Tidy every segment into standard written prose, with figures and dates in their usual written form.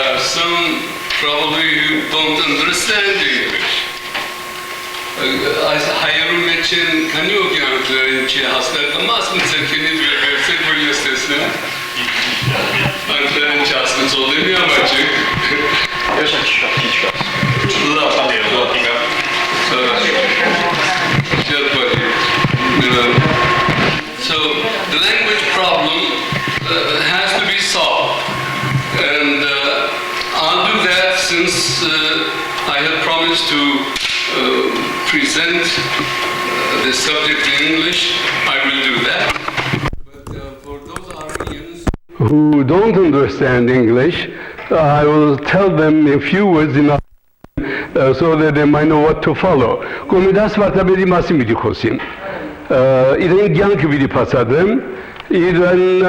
are some probably who don't understand English. Hayırlı meçin Manoogian ki hastayken masum sevkiniz ve versek bu yastesine. Ankara'nın çasmıs olduğunu yapacak. So the language problem has to be solved, and I'll do that since I have promised to present this subject in English. I will do that. But for those Armenians who don't understand English, I will tell them a few words in Armenian so that they might know what to follow. Komitas vatabedi masim idi khosim. Իրեն կյանքը պիտի բացատրեմ, իրեն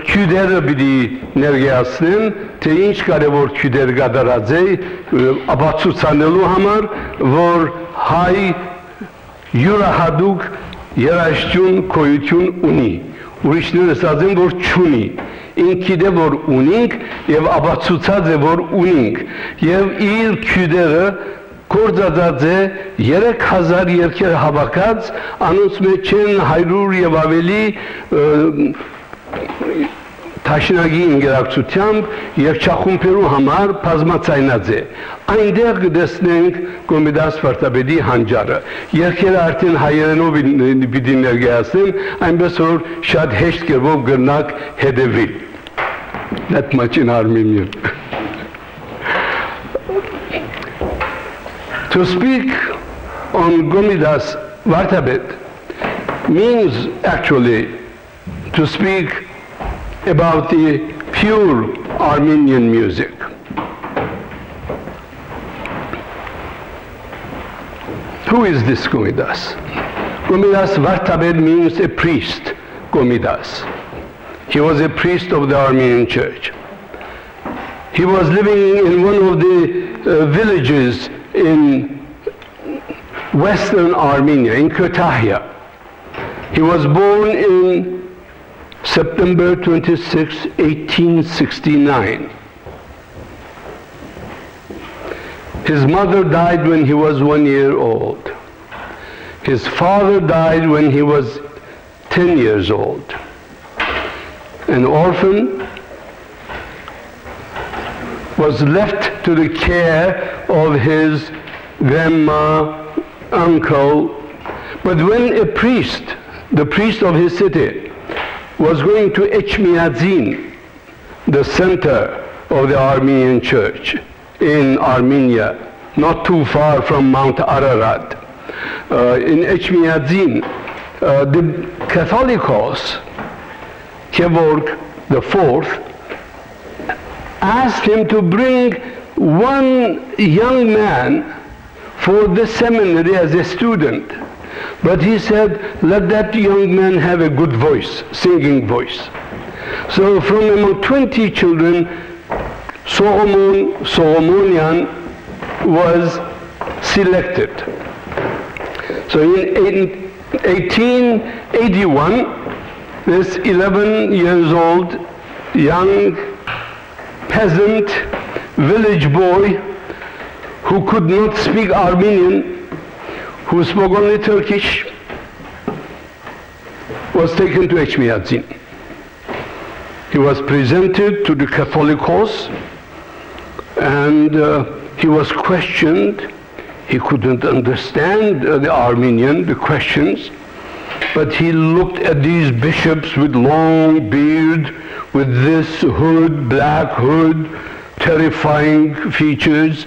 քյուդերը պիտի ներկայացնեմ, թե ինչ կարևոր քյուդեր կատարած է ապացուցանելու համար, որ հայ յուրահատուկ երաժշտություն, գոյություն ունի, ուրիշները ասած են, որ չունի, ինքիդ է, որ ունենք և ապացուցած է, որ ունենք, և իր քյուդերը գործածած է 3000 երգեր հավաքած, անոնց մեջ են 100 և ավելի թաշնագի ինգերակցությամբ երգչախումբերու համար բազմացայնած է։ Այնտեղ կտեսնենք Komitas վարդապետի հանճարը։ Երգերը արդեն հայերենով պիտի ներկայացնեմ, այնպես որ շատ հեշտ կերպով կրնակ հետևել։ That much in Armenian. To speak on Komitas Vartabet means actually to speak about the pure Armenian music. Who is this Komitas? Komitas Vartabet means a priest, Komitas. He was a priest of the Armenian church. He was living in one of the villages in western Armenia, in Kütahya. He was born in September 26, 1869. His mother died when he was 1 year old. His father died when he was 10 years old. An orphan, was left to the care of his grandma, uncle. But when a priest, the priest of his city, was going to Echmiadzin, the center of the Armenian church in Armenia, not too far from Mount Ararat, in Echmiadzin, the Catholicos, Georg IV, asked him to bring one young man for the seminary as a student. But he said, let that young man have a good voice, singing voice. So from among 20 children, Solomonian was selected. So in 1881, this 11 years old young peasant village boy who could not speak Armenian, who spoke only Turkish, was taken to Echmiadzin. He was presented to the Catholicos and he was questioned. He couldn't understand the Armenian, the questions, but he looked at these bishops with long beard, with this hood, black hood, terrifying features,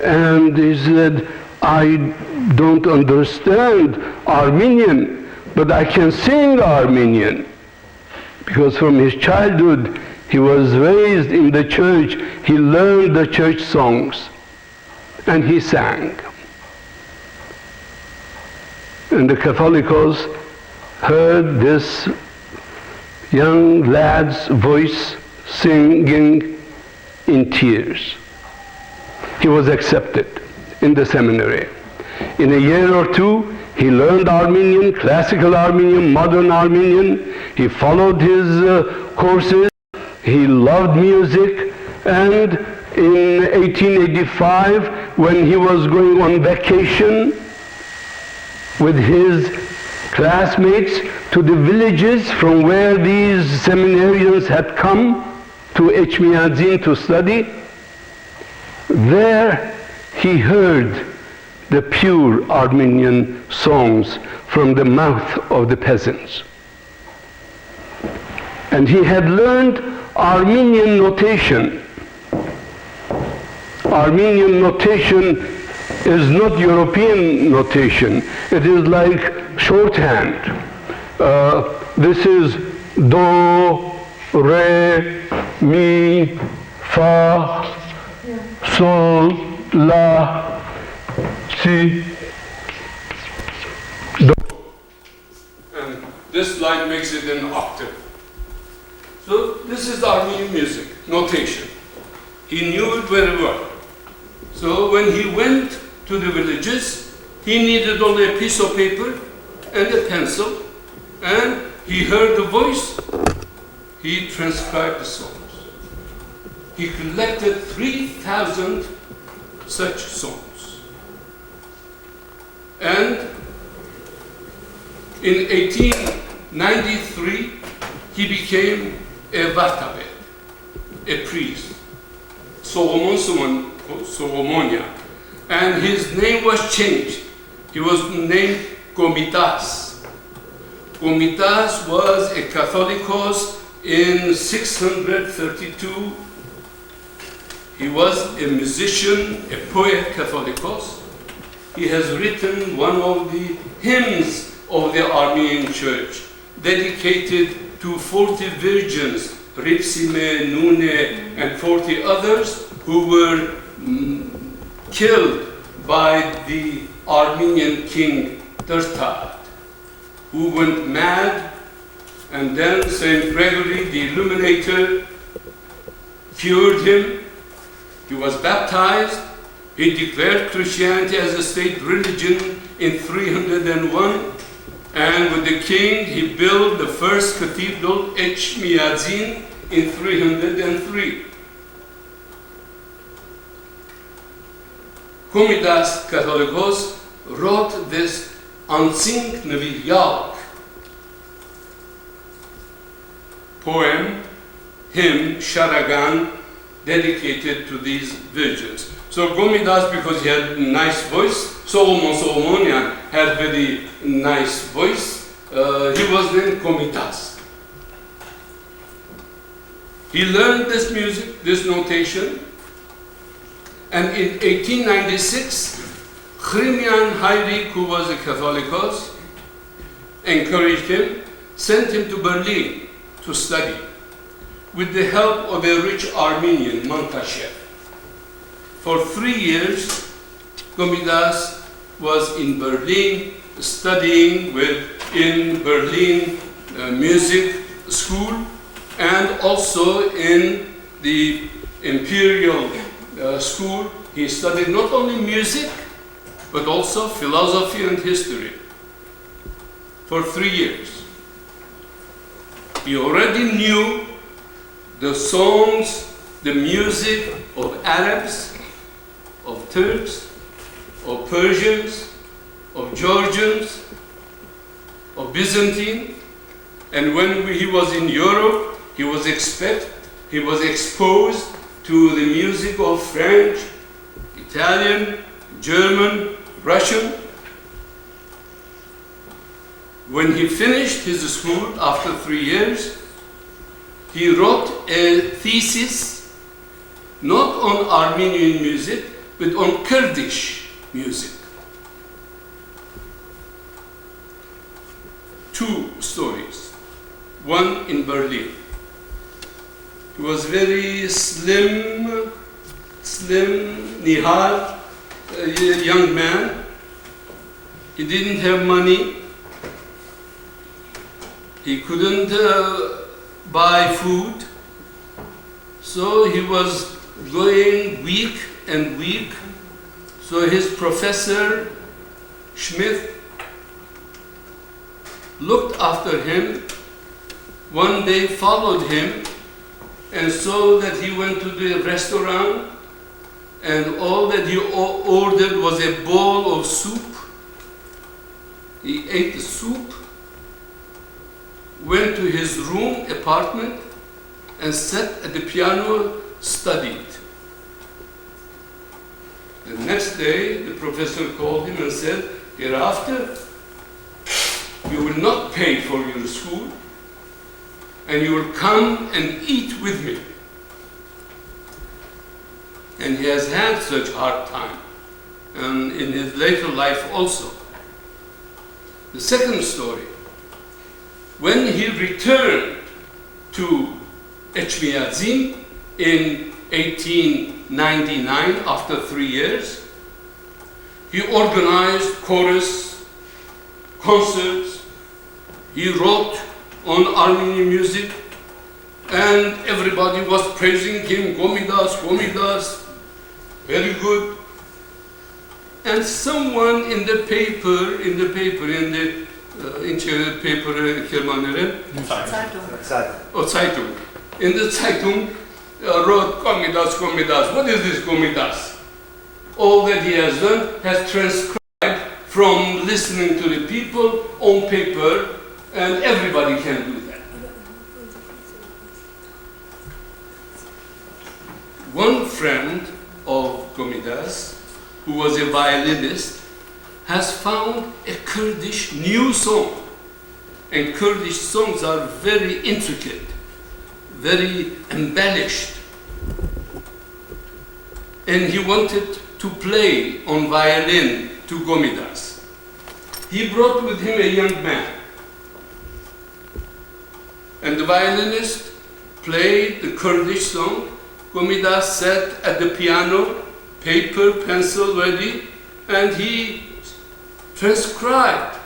and he said, I don't understand Armenian, but I can sing Armenian. Because from his childhood, he was raised in the church, he learned the church songs, and he sang. And the Catholicos heard this young lad's voice singing in tears. He was accepted in the seminary. In a year or two, he learned Armenian, classical Armenian, modern Armenian. He followed his courses. He loved music, And in 1885, when he was going on vacation with his classmates to the villages from where these seminarians had come to Echmiadzin to study, there he heard the pure Armenian songs from the mouth of the peasants. And he had learned Armenian notation. Armenian notation is not European notation. It is like shorthand. This is do, re, mi, fa, sol, la, si, do. And this line makes it an octave. So this is Armenian music, notation. He knew it very well. So when he went to the villages, he needed only a piece of paper and a pencil, and he heard the voice, he transcribed the songs. He collected 3,000 such songs. And in 1893, he became a vartabed, a priest, Solomonian, and his name was changed. He was named Komitas. Komitas was a Catholicos in 632. He was a musician, a poet Catholicos. He has written one of the hymns of the Armenian Church, dedicated to 40 virgins, Ripsime, Nune, and 40 others who were killed by the Armenian king Tertad, who went mad, and then Saint Gregory the Illuminator cured him. He was baptized. He declared Christianity as a state religion in 301. And with the king, he built the first cathedral, Echmiadzin, in 303. Komitas Catholicos wrote this Ansink Neviyak poem, hymn, Sharagan, dedicated to these virgins. So Komitas, because he had a nice voice, Solomonian had very nice voice, he was named Komitas. He learned this music, this notation, and in 1896, Chrimian Heilig, who was a Catholicos, encouraged him, sent him to Berlin to study, with the help of a rich Armenian, Mantashev. For 3 years, Komitas was in Berlin studying in Berlin music school, and also in the imperial school. He studied not only music, but also philosophy and history for 3 years. He already knew the songs, the music of Arabs, of Turks, of Persians, of Georgians, of Byzantine, and when he was in Europe, he was exposed to the music of French, Italian, German, Russian. When he finished his school after 3 years, he wrote a thesis not on Armenian music, but on Kurdish music. 2 stories. One in Berlin. He was very slim, Nihal, a young man. He didn't have money. He couldn't buy food. So he was going weak and weak. So his professor, Schmidt, looked after him. One day followed him and saw that he went to the restaurant and all that he ordered was a bowl of soup. He ate the soup, went to his room, apartment, and sat at the piano, studied. The next day, the professor called him and said, hereafter, you will not pay for your school, and you will come and eat with me. And he has had such hard time, and in his later life also. The second story, when he returned to Etchmiadzin in 1899, after 3 years, he organized chorus, concerts, he wrote on Armenian music, and everybody was praising him, Komitas, Komitas, very good. And someone in the paper, Zeitung, in the Zeitung wrote Komitas, Komitas. What is this Komitas? All that he has done has transcribed from listening to the people on paper, and everybody can do that. One friend of Komitas, who was a violinist, has found a Kurdish new song. And Kurdish songs are very intricate, very embellished. And he wanted to play on violin to Komitas. He brought with him a young man. And the violinist played the Kurdish song. Komitas sat at the piano, paper, pencil ready, and he transcribed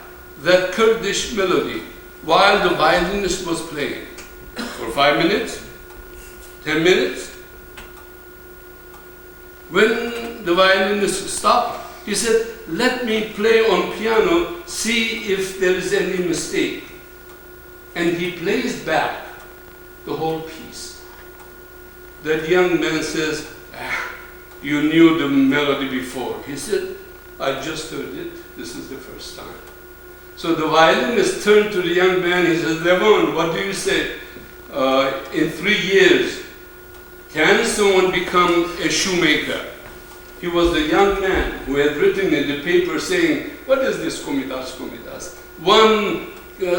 that Kurdish melody while the violinist was playing for 5 minutes, 10 minutes. When the violinist stopped, he said, let me play on piano, see if there is any mistake. And he plays back the whole piece. That young man says, you knew the melody before. He said, I just heard it. This is the first time. So the violinist turned to the young man. He says, Levon, what do you say? In 3 years, can someone become a shoemaker? He was the young man who had written in the paper saying, what is this Komitas, Komitas? One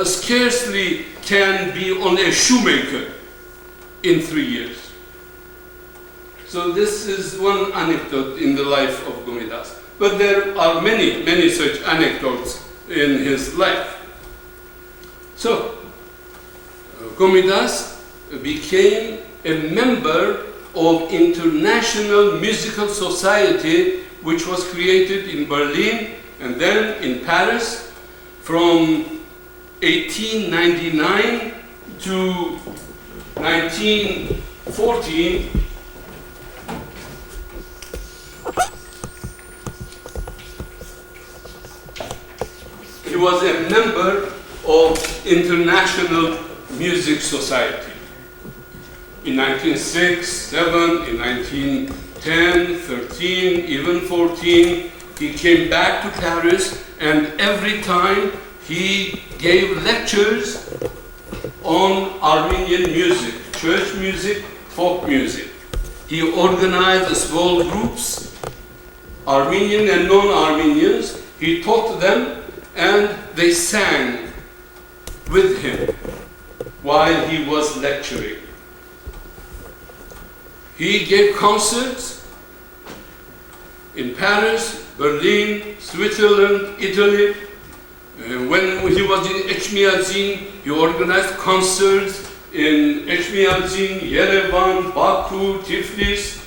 scarcely can be on a shoemaker in 3 years. So this is one anecdote in the life of Komitas. But there are many, many such anecdotes in his life. So, Komitas became a member of International Musical Society, which was created in Berlin and then in Paris from 1899 to 1914. He was a member of International Music Society. In 1906, 7, in 1910, 13, even 14, he came back to Paris, and every time he gave lectures on Armenian music, church music, folk music. He organized small groups, Armenian and non-Armenians. He taught them, and they sang with him while he was lecturing. He gave concerts in Paris, Berlin, Switzerland, Italy. When he was in Etchmiadzin, he organized concerts in Etchmiadzin, Yerevan, Baku, Tiflis.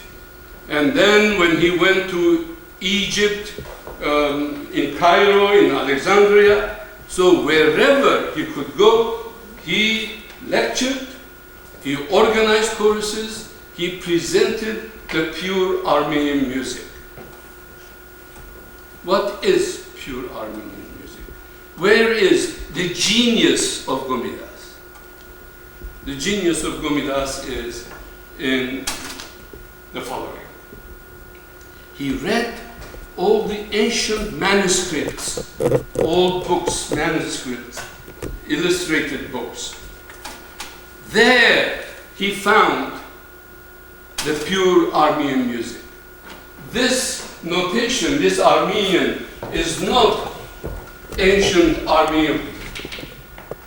And then when he went to Egypt, in Cairo, in Alexandria, so wherever he could go, he lectured, he organized choruses, he presented the pure Armenian music. What is pure Armenian music? Where is the genius of Komitas? The genius of Komitas is in the following. He read all the ancient manuscripts, old books, manuscripts, illustrated books. There he found the pure Armenian music. This notation, this Armenian, is not ancient Armenian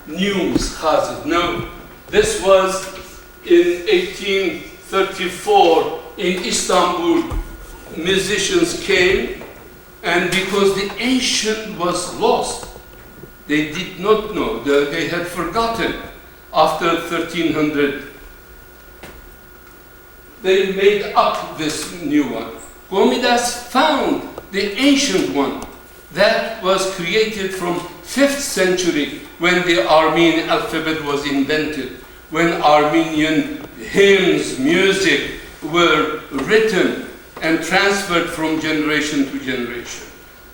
news, chazid. No, this was in 1834 in Istanbul. Musicians came, and because the ancient was lost, they did not know, they had forgotten after 1300. They made up this new one. Komitas found the ancient one that was created from 5th century when the Armenian alphabet was invented, when Armenian hymns, music were written and transferred from generation to generation.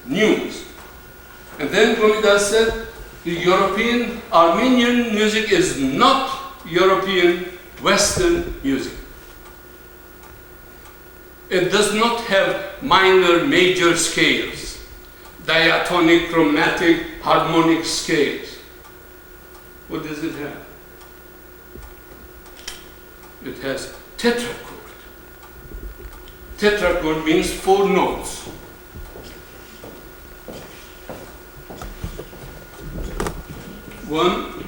News. And then Komitas said, the European Armenian music is not European Western music. It does not have minor, major scales, diatonic, chromatic, harmonic scales. What does it have? It has tetrachord. Tetrachord means 4 notes. One,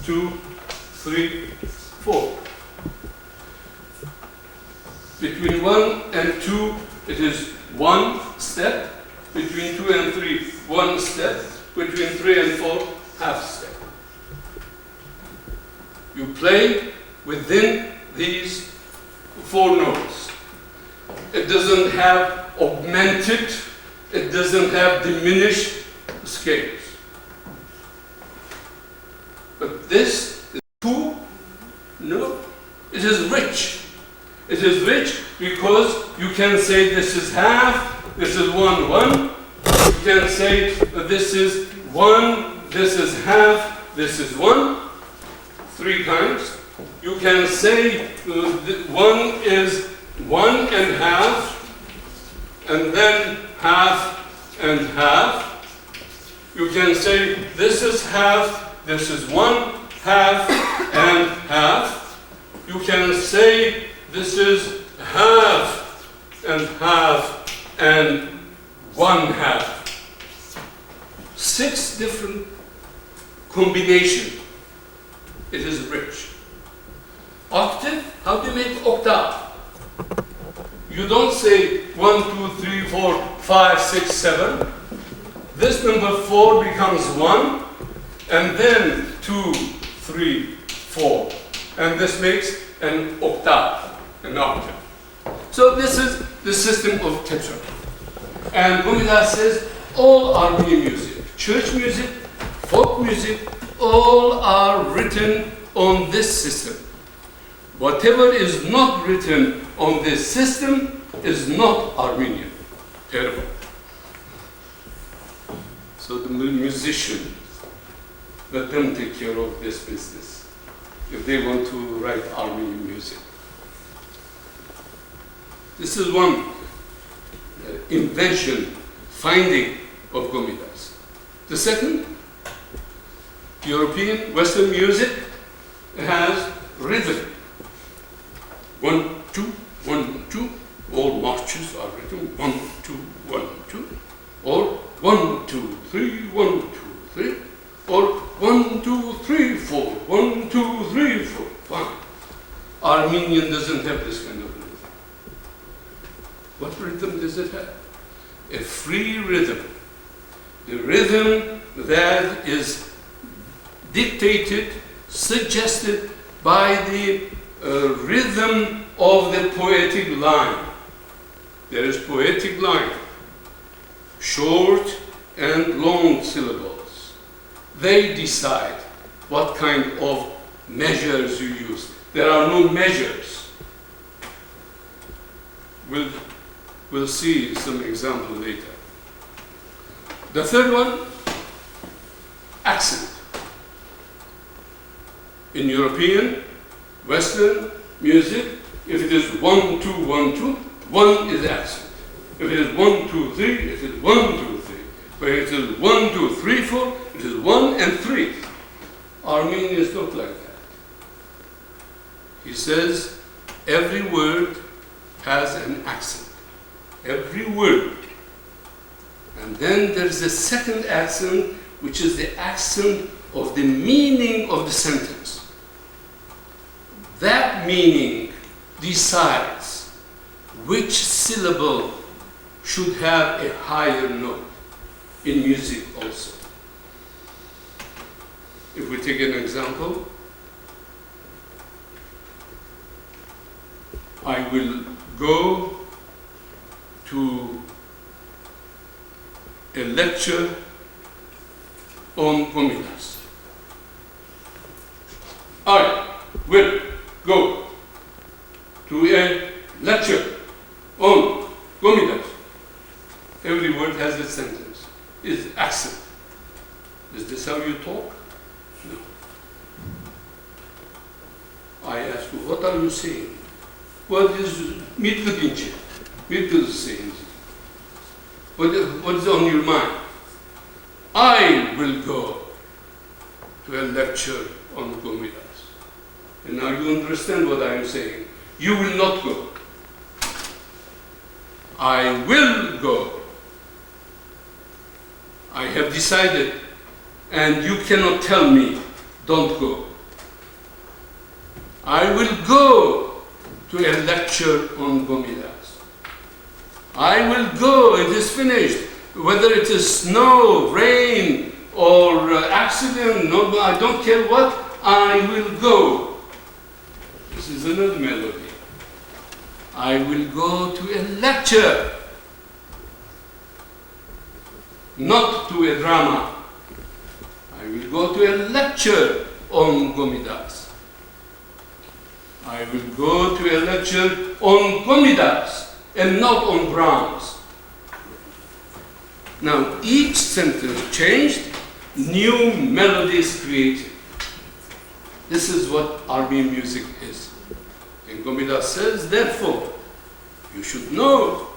2, 3, 4. Between 1 and 2, it is 1 step. Between 2 and 3, 1 step. Between 3 and 4, half step. You play within these 4 notes. It doesn't have augmented, it doesn't have diminished scales. But this is 2, no, it is rich. It is rich because you can say this is half, this is 1, 1. You can say this is 1, this is half, this is 1, 3 times. You can say 1 is 1 and half, and then half and half. You can say this is half, this is 1, half and half. You can say this is half and half and 1/2. 6 different combinations. It is rich. Octave, how do you make octave? You don't say 1, 2, 3, 4, 5, 6, 7. This number 4 becomes 1, and then 2, 3, 4. And this makes an octave, an octave. So this is the system of tetrachord. And Komitas says all Armenian music, church music, folk music, all are written on this system. Whatever is not written on this system is not Armenian. Terrible. So the musicians, let them take care of this business if they want to write Armenian music. This is one invention, finding of Komitas. The second, European Western music has rhythm. 1, 2, 1, 2. All marches are written 1, 2, 1, 2. Or 1, 2, 3, 1, 2, 3. Or 1, 2, 3, 4. 1, 2, 3, 4. Fine. Armenian doesn't have this kind of rhythm. What rhythm does it have? A free rhythm. The rhythm that is dictated, suggested by the rhythm of the poetic line. There is poetic line, short and long syllables. They decide what kind of measures you use. There are no measures. We'll see some example later. The third one, accent. In European, Western music, If it is 1, 2, 1, 2, 1 is accent. If it is 1, 2, 3, it is 1, 2, 3. But if it is 1, 2, 3, 4, it is 1 and 3. Armenian is not like that. He says every word has an accent. Every word. And then there is a second accent, which is the accent of the meaning of the sentence. That meaning decides which syllable should have a higher note in music also. If we take an example, I will go to a lecture on Komitas. I will go to a lecture on Komitas. Every word has a sentence, is accent. Is this how you talk? No. I ask you, what are you saying? What is Mitgadinche? Mitgad is saying. What is on your mind? I will go to a lecture on Komitas. And now you understand what I am saying. You will not go. I will go. I have decided, and you cannot tell me, don't go. I will go to a lecture on Komitas. I will go, it is finished. Whether it is snow, rain, or accident, no, I don't care what, I will go. This is another melody. I will go to a lecture, not to a drama. I will go to a lecture on Komitas. I will go to a lecture on Komitas and not on Brahms. Now, each sentence changed, new melodies created. This is what Armenian music is. And Komitas says, therefore, you should know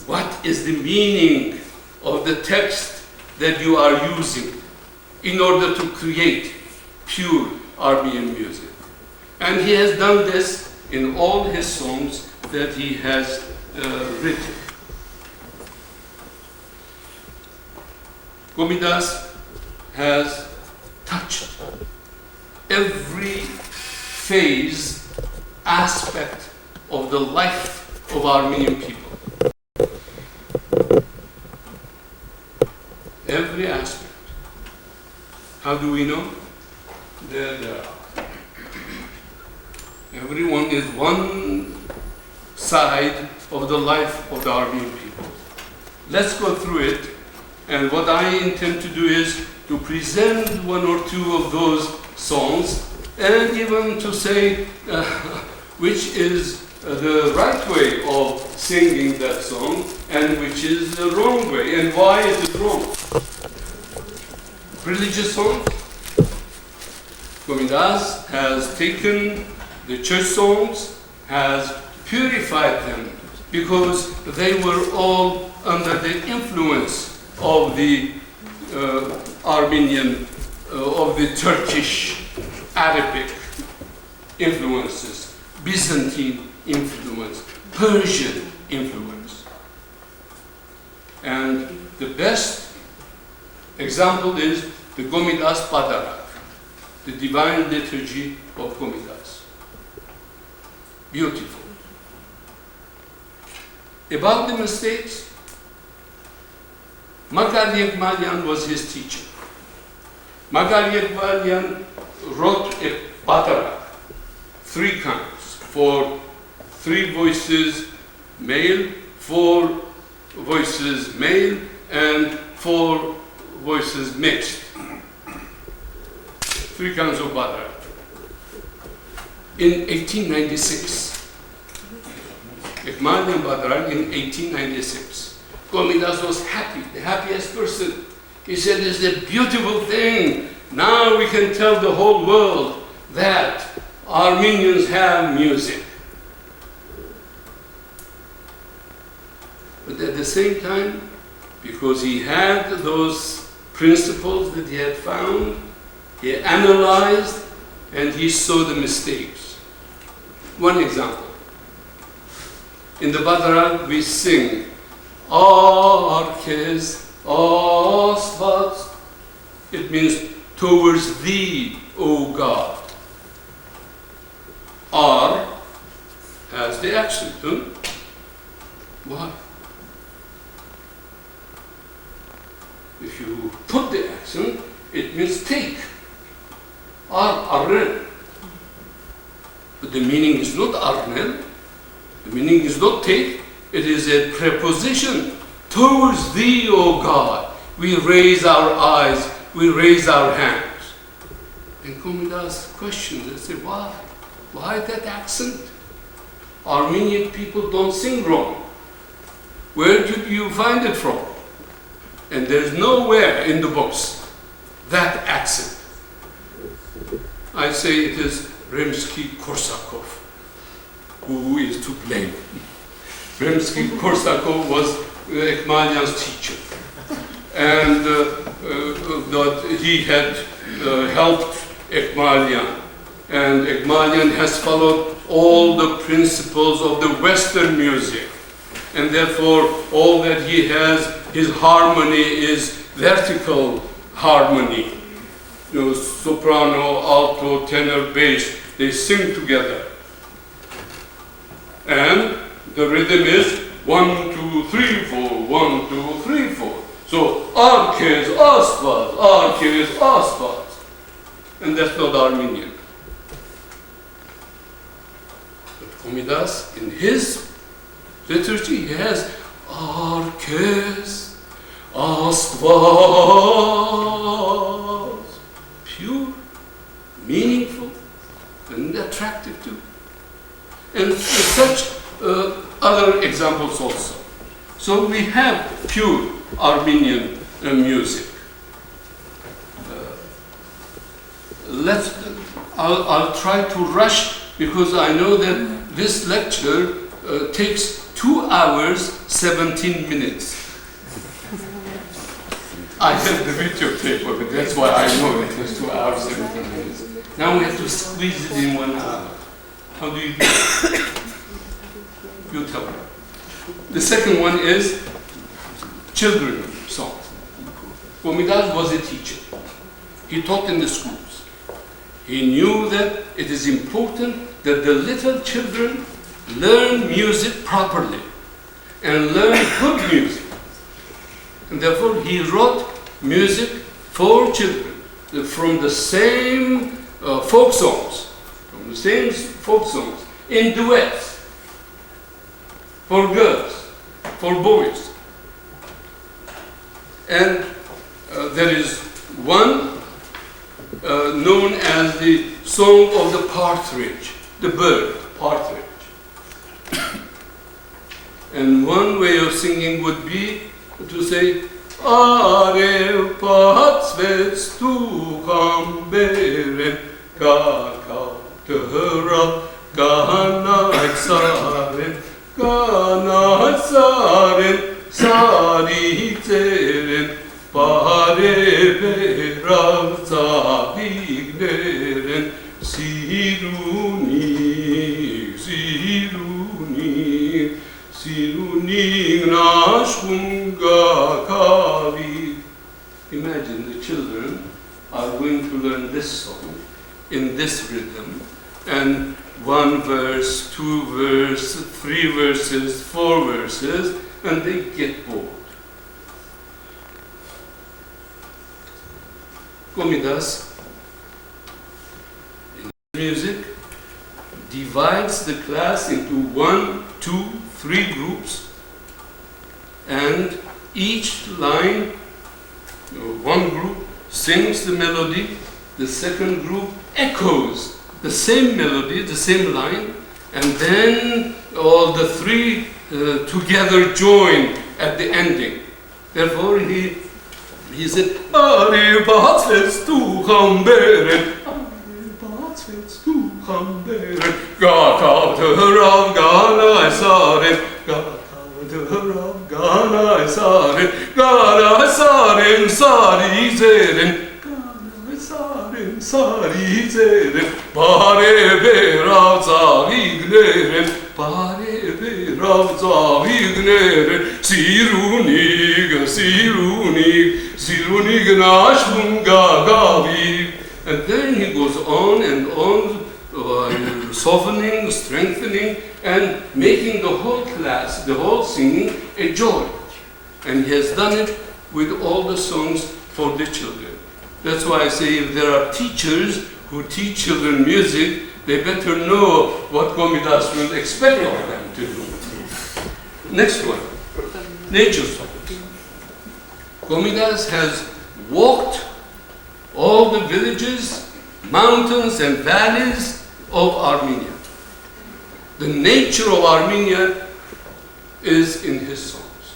what is the meaning of the text that you are using in order to create pure Armenian music. And he has done this in all his songs that he has written. Komitas has touched every phase, aspect of the life of Armenian people. Every aspect. How do we know? There they are. Everyone is one side of the life of the Armenian people. Let's go through it, and what I intend to do is to present one or two of those songs, and even to say which is the right way of singing that song, and which is the wrong way, and why is it wrong. Religious songs. Komitas has taken the church songs, has purified them, because they were all under the influence of the Armenian, of the Turkish, Arabic influences, Byzantine influence, Persian influence. And the best example is the Komitas Patriotic, the divine liturgy of Komitas. Beautiful. About the mistakes, Makar Yekmalian was his teacher. Makar Yekmalian wrote a Patriotic, 3 kinds, for 3 voices male, 4 voices male, and 4 voices mixed. 3 kinds of Patriotic. In 1896, Yekmalian Patriotic in 1896, Komitas was happy, the happiest person. He said, it's a beautiful thing. Now we can tell the whole world that Armenians have music. But at the same time, because he had those principles that he had found, he analyzed and he saw the mistakes. One example. In the Badra we sing, Arkes, Asvat. It means towards thee, O God. Ar has the accent. Why? If you put the accent, it means take. Arnel. But the meaning is not arnel. The meaning is not take. It is a preposition. Towards thee, O God, we raise our eyes, we raise our hands. And Komitas questions and say, why? Why that accent? Armenian people don't sing wrong. Where did you find it from? And there's nowhere in the books that accent. I say it is Rimsky-Korsakov who is to blame. Rimsky-Korsakov was Ekmalian's teacher, and that he had helped Ekmalian, and Ekmalian has followed all the principles of the Western music, and therefore all that he has, his harmony is vertical harmony. You know, soprano, alto, tenor, bass, they sing together. And the rhythm is 1, 2, 3, 4, 1, 2, 3, 4. So, Arkes, Asvat, Arkes, Asvat. And that's not Armenian. But Komitas, in his liturgy, he has Arkes, Asvat. Pure, meaningful, and attractive too. And such other examples also. So we have pure Armenian music. I'll try to rush because I know that this lecture takes 2 hours, 17 minutes. I have the videotape of it, that's why I know it was 2 hours, 17 minutes. Now we have to squeeze it in 1 hour. How do you do it? You tell me. The second one is children's songs. Komitas was a teacher. He taught in the schools. He knew that it is important that the little children learn music properly and learn good music. And therefore he wrote music for children from the same folk songs. The same folk songs in duets for girls, for boys. And there is one known as the Song of the Partridge, the bird, partridge. And one way of singing would be to say, Are patsvets tu kamberen kakao. Ganasaren, Saritseren, Pareperam Zavigneren, Siruning Nashunga Kavi. Imagine the children are going to learn this song in this rhythm, and 1 verse, 2 verses, 3 verses, 4 verses, and they get bored. Komitas, in music, divides the class into 1, 2, 3 groups, and each line, one group sings the melody, the second group echoes the same melody, the same line, and then all the 3 together join at the ending. Therefore he said, Are batsvets tu kamberen, Gakav Rav Gana Saren, Gakav Rav Gana saren sari zeren, Gana sari zeren, Pare berav zavigneren, Pare berav zavigneren, Sirunig nashmunga gavi. And then he goes on and on, softening, strengthening, and making the whole class, the whole singing, a joy. And he has done it with all the songs for the children. That's why I say if there are teachers who teach children music, they better know what Komitas will expect of them to do. Next one, nature songs. Komitas has walked all the villages, mountains and valleys of Armenia. The nature of Armenia is in his songs.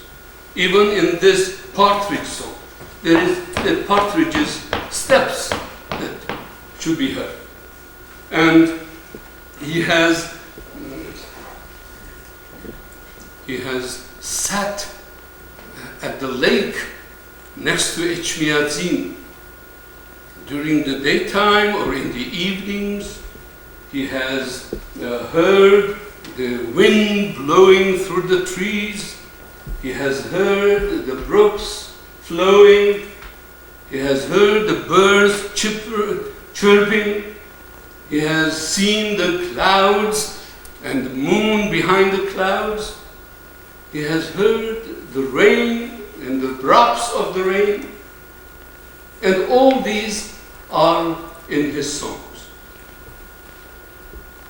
Even in this partridge song, there is the partridge's steps that should be heard. And he has sat at the lake next to Echmiadzin. During the daytime or in the evenings, he has heard the wind blowing through the trees. He has heard the brooks flowing. He has heard the birds chirping. He has seen the clouds and the moon behind the clouds. He has heard the rain and the drops of the rain. And all these are in his songs.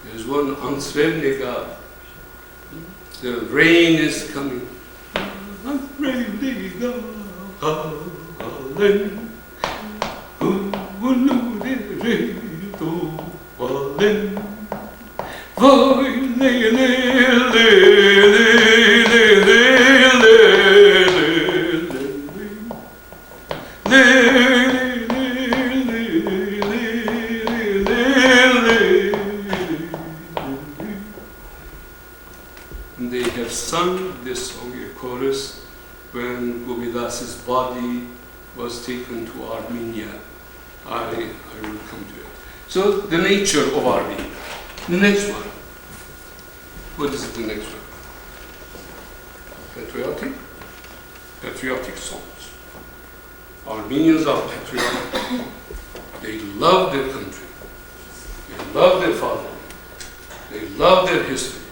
There's one Ansrevnega. The rain is coming. And they have sung this song, a chorus, when Komitas's body was taken to Armenia. I will come to it. So the nature of Armenia. The next one. What is the next one? Patriotic? Patriotic songs. Armenians are patriotic. They love their country. They love their father. They love their history.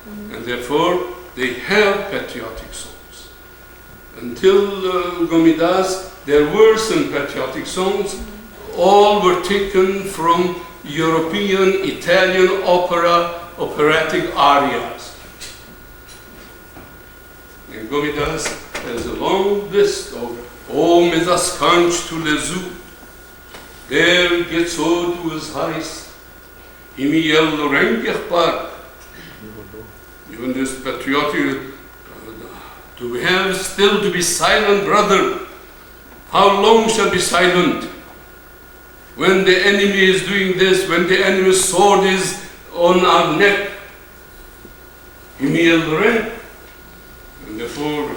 And therefore, they have patriotic songs. Until Komitas, there were some patriotic songs. All were taken from European, Italian operatic arias. And Komitas has a long list of O mezaskanch tu lezu, der gezod us heis, imiel rengech park. Even this patriotic, do we have still to be silent, brother? How long shall be silent? When the enemy is doing this, when the enemy's sword is on our neck, and therefore,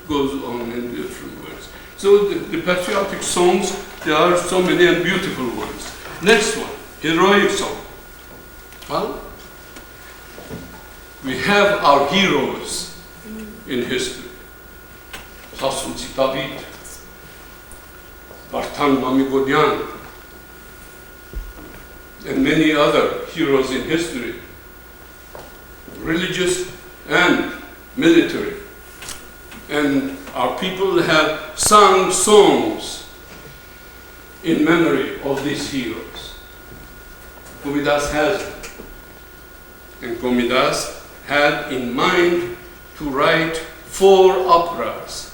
goes on in different words. So the patriotic songs, there are so many and beautiful ones. Next one, heroic song. Well, we have our heroes in history. Sasun David, Bartan Mamigodian, and many other heroes in history, religious and military. And our people have sung songs in memory of these heroes. Komitas has it. And Komitas had in mind to write 4 operas.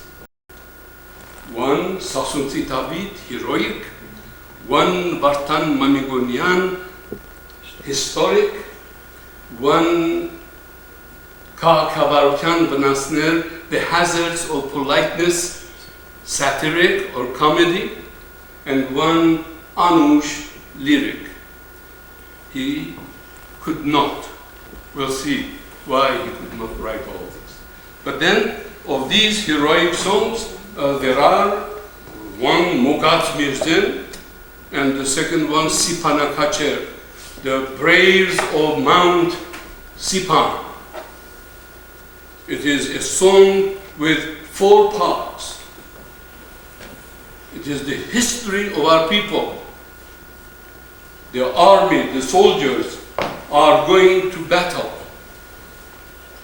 One, Sasunti Tabit, heroic. One, Vartan Manigonian, historic. One, Kavarukan Vanasner, the hazards of politeness, satiric or comedy. And one, Anush, lyric. He could not. We'll see why he could not write all this. But then, of these heroic songs, there are one, Mogat Mirzen, and the second one, Sipanakacher, the braves of Mount Sipan. It is a song with 4 parts. It is the history of our people. The army, the soldiers are going to battle.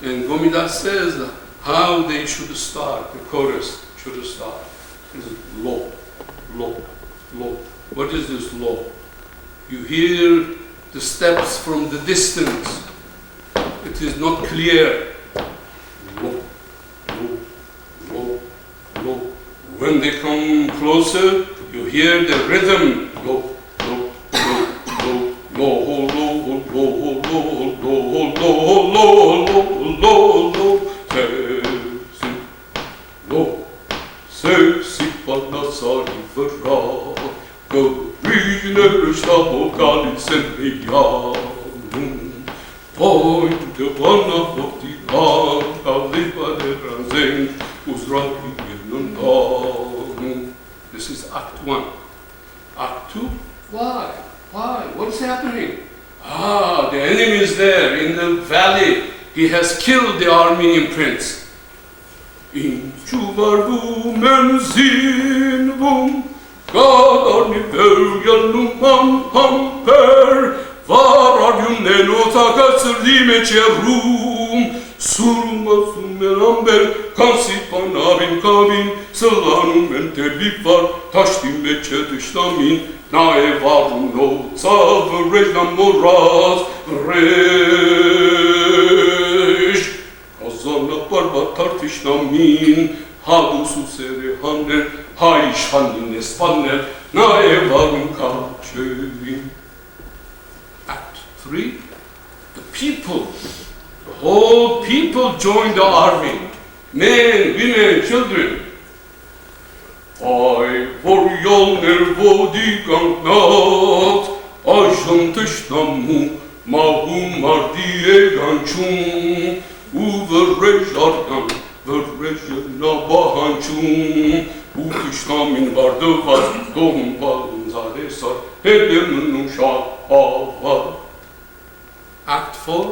And Komitas says how they should start, the chorus should start. It is low, low, low. What is this low? You hear the steps from the distance. It is not clear. Low, low, low, low. When they come closer, you hear the rhythm. Low, low, low, low, low, low, low, low, low, low, low, low, low. Low. Sesi panasari verra, Corrigere stavo calice medianum, Poi de panna fortiran, Calipa de ranzen, Usrati inundanum. This is Act 1. Act 2? Why? Why? What's happening? The enemy is there in the valley. He has killed the Armenian prince. In Chubarbu menzinvum, Gadarni Belgaluman Hamper, Varadium Nenotakatserdime Cherum, Suruma Sumeramber, Kansipanavin Kavin, Selanum Entebifar, Tashtim Bechetishtamin, Naevarum no Tsav Moraz, Kazana barba tartışnamin, hadusu serehaner, haişhanin espanner, naevarun kaçerin. Act 3, the people, the whole people joined the army, men, women, children. Ay vorjol nervodi gangnat, ajan tışnamu, mahum mardiye gançum, Uverrejardan, verrejna bahançum, Ukışnamin vardı var, doğum balın zaresar, Hedemin uşağı. Act 4,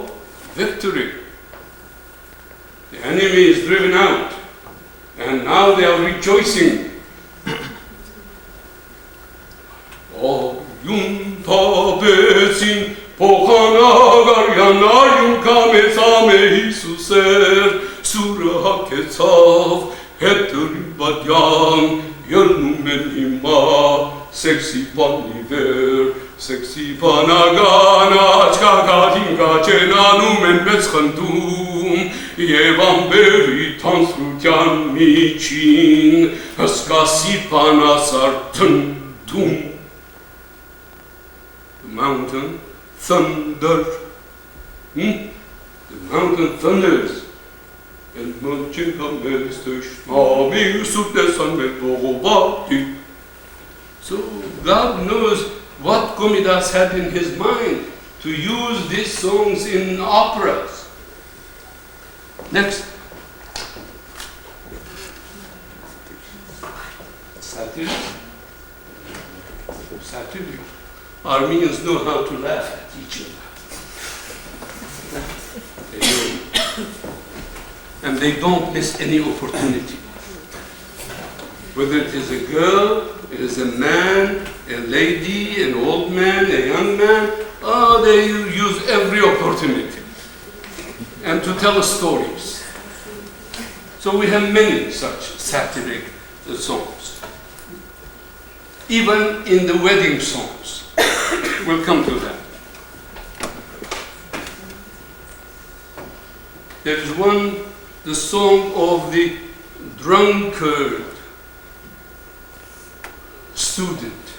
victory. The enemy is driven out, and now they are rejoicing. Oyun tabesin, Pohanagar yanayum kamesame Hisuser, Sura haketsav, Heteri badyan, Yenumen hima, Seksi paniver, Seksi panagana, Chkakatin kachenanumen beschantum, Yevam beri tansrutyan michin, Skasi panasar tum. The mountain thunder. The mountain thunders. And so God knows what Komitas had in his mind to use these songs in operas. Next. Satirical. Satirical. Armenians know how to laugh at each other. And they don't miss any opportunity. Whether it is a girl, it is a man, a lady, an old man, a young man, they use every opportunity. And to tell stories. So we have many such satiric songs. Even in the wedding songs. We'll come to that. There is one, the song of the drunkard student.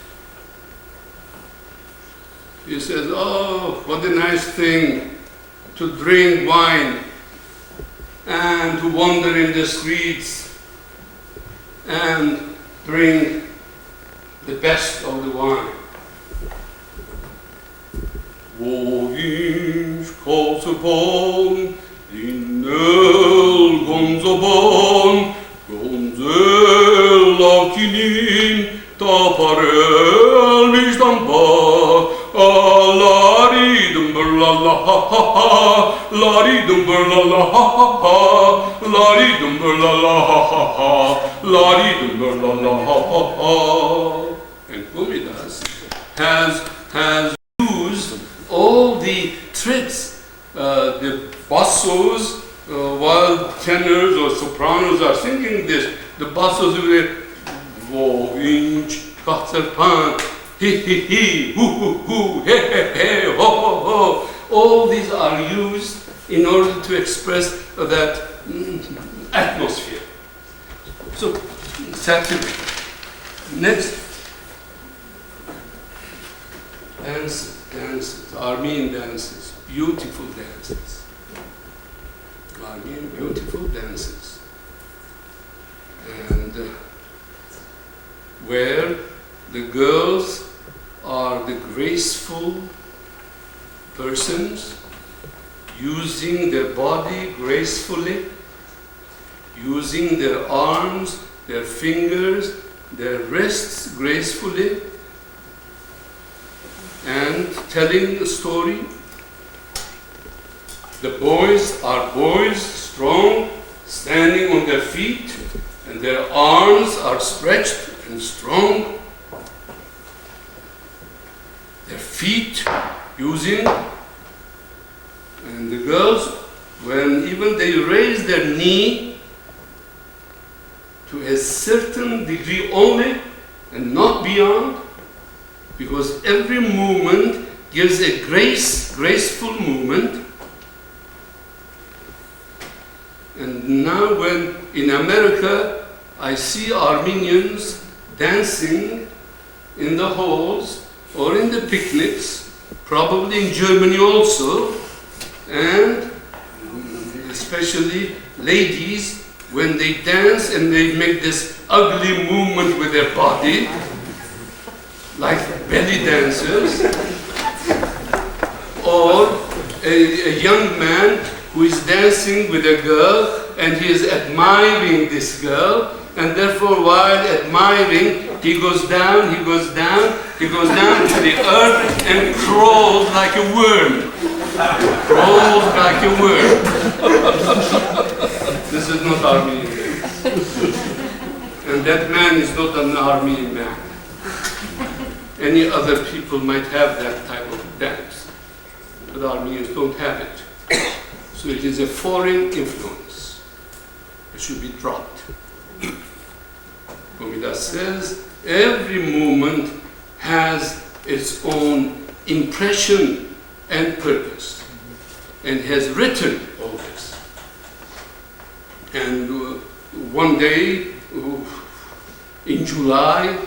He says, oh, what a nice thing to drink wine and to wander in the streets and drink the best of the wine. Wohinch kosepon, dinel gonzobon, gonzel akinin, taparel mistampa, lari dumber la la ha ha ha, lari dumber la la ha ha ha, lari dumber la la ha ha ha, lari dumber la la ha ha ha. And Komitas has used all the tricks, the bassos, while tenors or sopranos are singing this, the bassos will vo inch katserpan, he he he, hu, he he, ho ho ho. All these are used in order to express that atmosphere. So, satiric. Next, dances, Armenian dances, beautiful dances. Armenian beautiful dances. And where the girls are the graceful persons, using their body gracefully, using their arms, their fingers, their wrists gracefully, and telling a story. The boys are boys, strong, standing on their feet, and their arms are stretched and strong. Their feet using, and the girls, when even they raise their knee to a certain degree only and not beyond, because every movement gives a graceful movement. And now when in America I see Armenians dancing in the halls or in the picnics, probably in Germany also, and especially ladies, when they dance and they make this ugly movement with their body, like belly dancers, or a young man who is dancing with a girl and he is admiring this girl, and therefore while admiring, he goes down to the earth and crawls like a worm. Crawls like a worm. This is not Armenian dance. And that man is not an Armenian man. Any other people might have that type of dance, but Armenians don't have it. So it is a foreign influence. It should be dropped. Komitas says every movement has its own impression and purpose, and has written all this. And one day in July,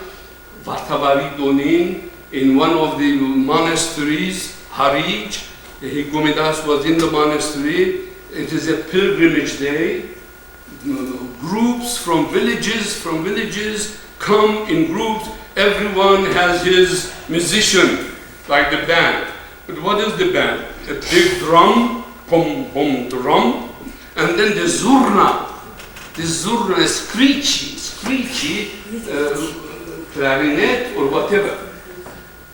Vartavari Donin, in one of the monasteries, Harij, Komitas was in the monastery. It is a pilgrimage day. Groups from villages come in groups. Everyone has his musician, like the band. But what is the band? A big drum, bum bum drum, and then the zurna. The zurna is screechy, clarinet or whatever.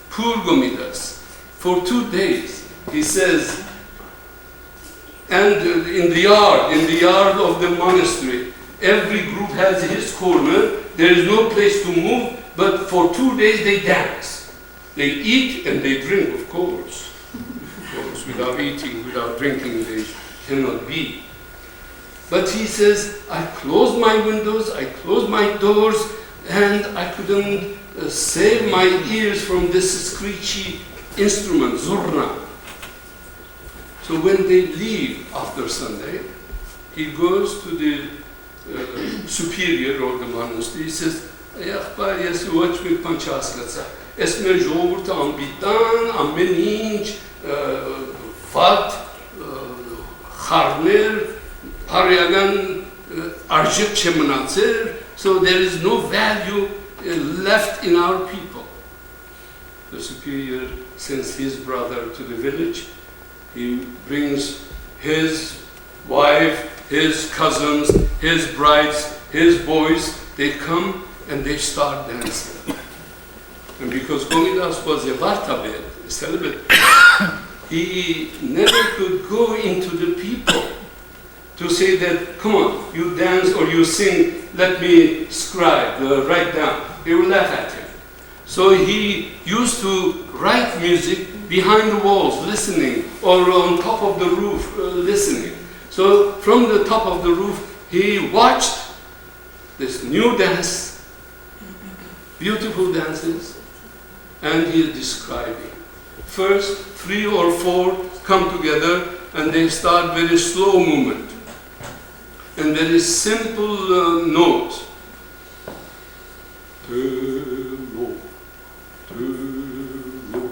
Poor Komitas, for 2 days, he says, and in the yard of the monastery, every group has his corner. There is no place to move, but for 2 days they dance. They eat and they drink, of course. Without eating, without drinking, they cannot be. But he says, I closed my windows, I closed my doors, and I couldn't save my ears from this screechy instrument, zurna. So when they leave after Sunday, he goes to the superior or the monastery. He says, Esme ժողովուրդը անբիտան, ամեն ինչ, վատ, խառներ, հարյական արժեք չմնացել, so there is no value left in our people. The superior sends his brother to the village. He brings his wife, his cousins, his brides, his boys. They come and they start dancing. And because Komitas was a vartabed, a celibate, he never could go into the people to say that, come on, you dance or you sing, let me scribe, write down. They will laugh at him. So he used to write music behind the walls, listening, or on top of the roof, listening. So from the top of the roof, he watched this new dance, beautiful dances, and he is describing. First, 3 or 4 come together and they start very slow movement and very simple notes. Telo, telo,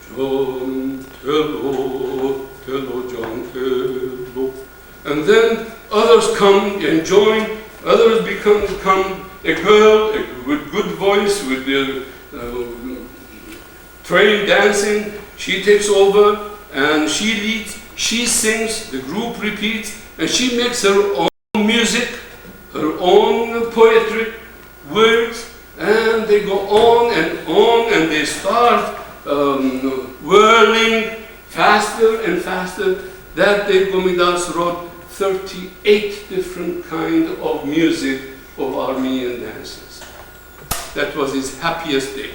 John, telo, telo, John, telo. And then others come and join, others come a girl with good voice, with the trained dancing. She takes over and she leads, she sings, the group repeats, and she makes her own music, her own poetry, words, and they go on, and they start whirling faster and faster. That day Komitas wrote 38 different kinds of music of Armenian dances. That was his happiest day.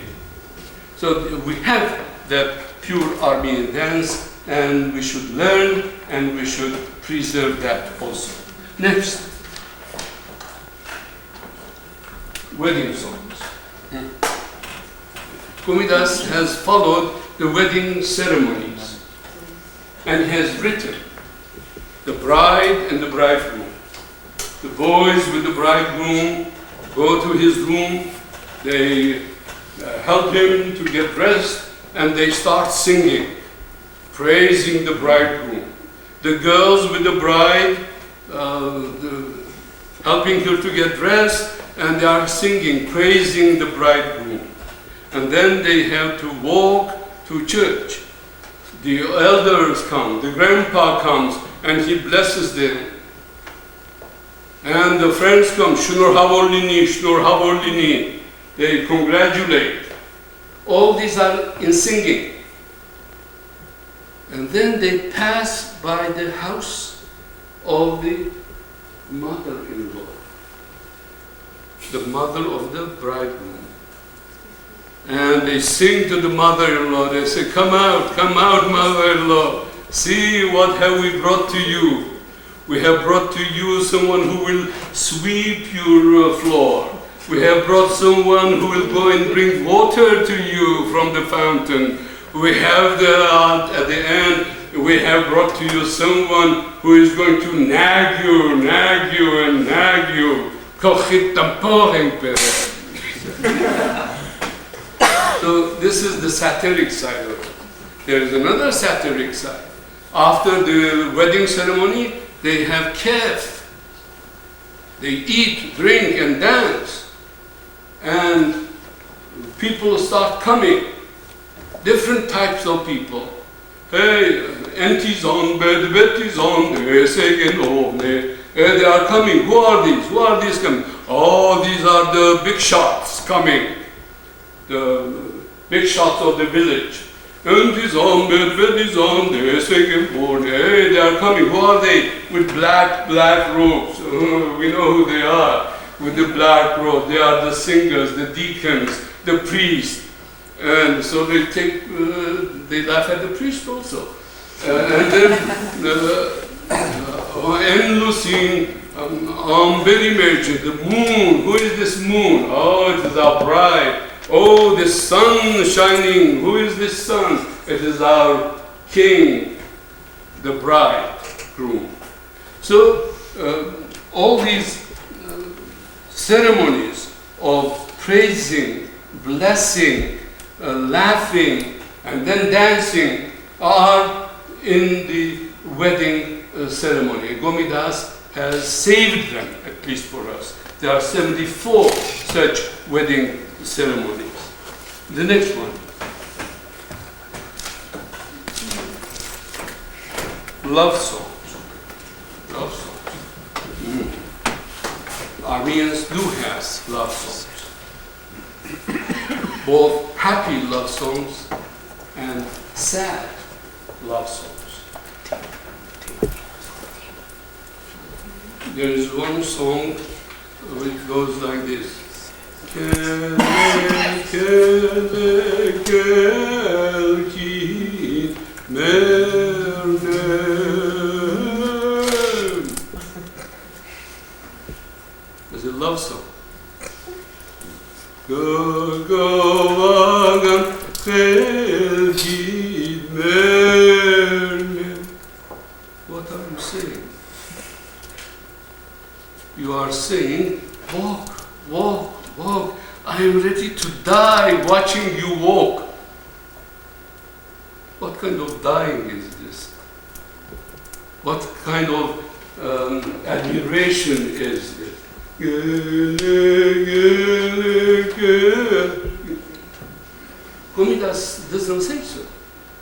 So we have the pure Armenian dance, and we should learn and we should preserve that also. Next, wedding songs. Komitas has followed the wedding ceremonies and has written the bride and the bridegroom. The boys with the bridegroom go to his room, they help him to get dressed, and they start singing, praising the bridegroom. The girls with the bride, helping her to get dressed, and they are singing, praising the bridegroom. And then they have to walk to church. The elders come, the grandpa comes, and he blesses them. And the friends come, Shnur Havolini, Shnur Havolini. They congratulate. All these are in singing. And then they pass by the house of the mother-in-law, the mother of the bridegroom. And they sing to the mother-in-law. They say, come out, mother-in-law. See what have we brought to you. We have brought to you someone who will sweep your floor. We have brought someone who will go and bring water to you from the fountain. We have at the end, we have brought to you someone who is going to nag you, and nag you. So this is the satiric side of it. There is another satiric side. After the wedding ceremony, they have kef. They eat, drink, and dance. And people start coming. Different types of people. Hey, aunties on bed, Betty's on there, they are coming. Who are these? Who are these coming? Oh, these are the big shots coming. The big shots of the village. Aunties on bed, Betty's on there, hey, they are coming. Who are they? With black robes. We know who they are. With the black robe, they are the singers, the deacons, the priests. And so they laugh at the priest also. And then endlessly very merged. The moon, who is this moon? Oh, it is our bride. Oh, the sun shining, who is this sun? It is our king, the bridegroom. So, all these ceremonies of praising, blessing, laughing, and then dancing are in the wedding ceremony. Komitas has saved them, at least for us. There are 74 such wedding ceremonies. The next one. Love songs. Love songs. Armenians do have love songs. Both happy love songs and sad love songs. There is one song which goes like this. Kele, kele, kelki, mernem. It's a love song. Go, go, vagan, kelki, mernem. What are you saying? You are saying, walk, walk, walk. I am ready to die watching you walk. What kind of dying is this? What kind of admiration is this? Komitas doesn't say so.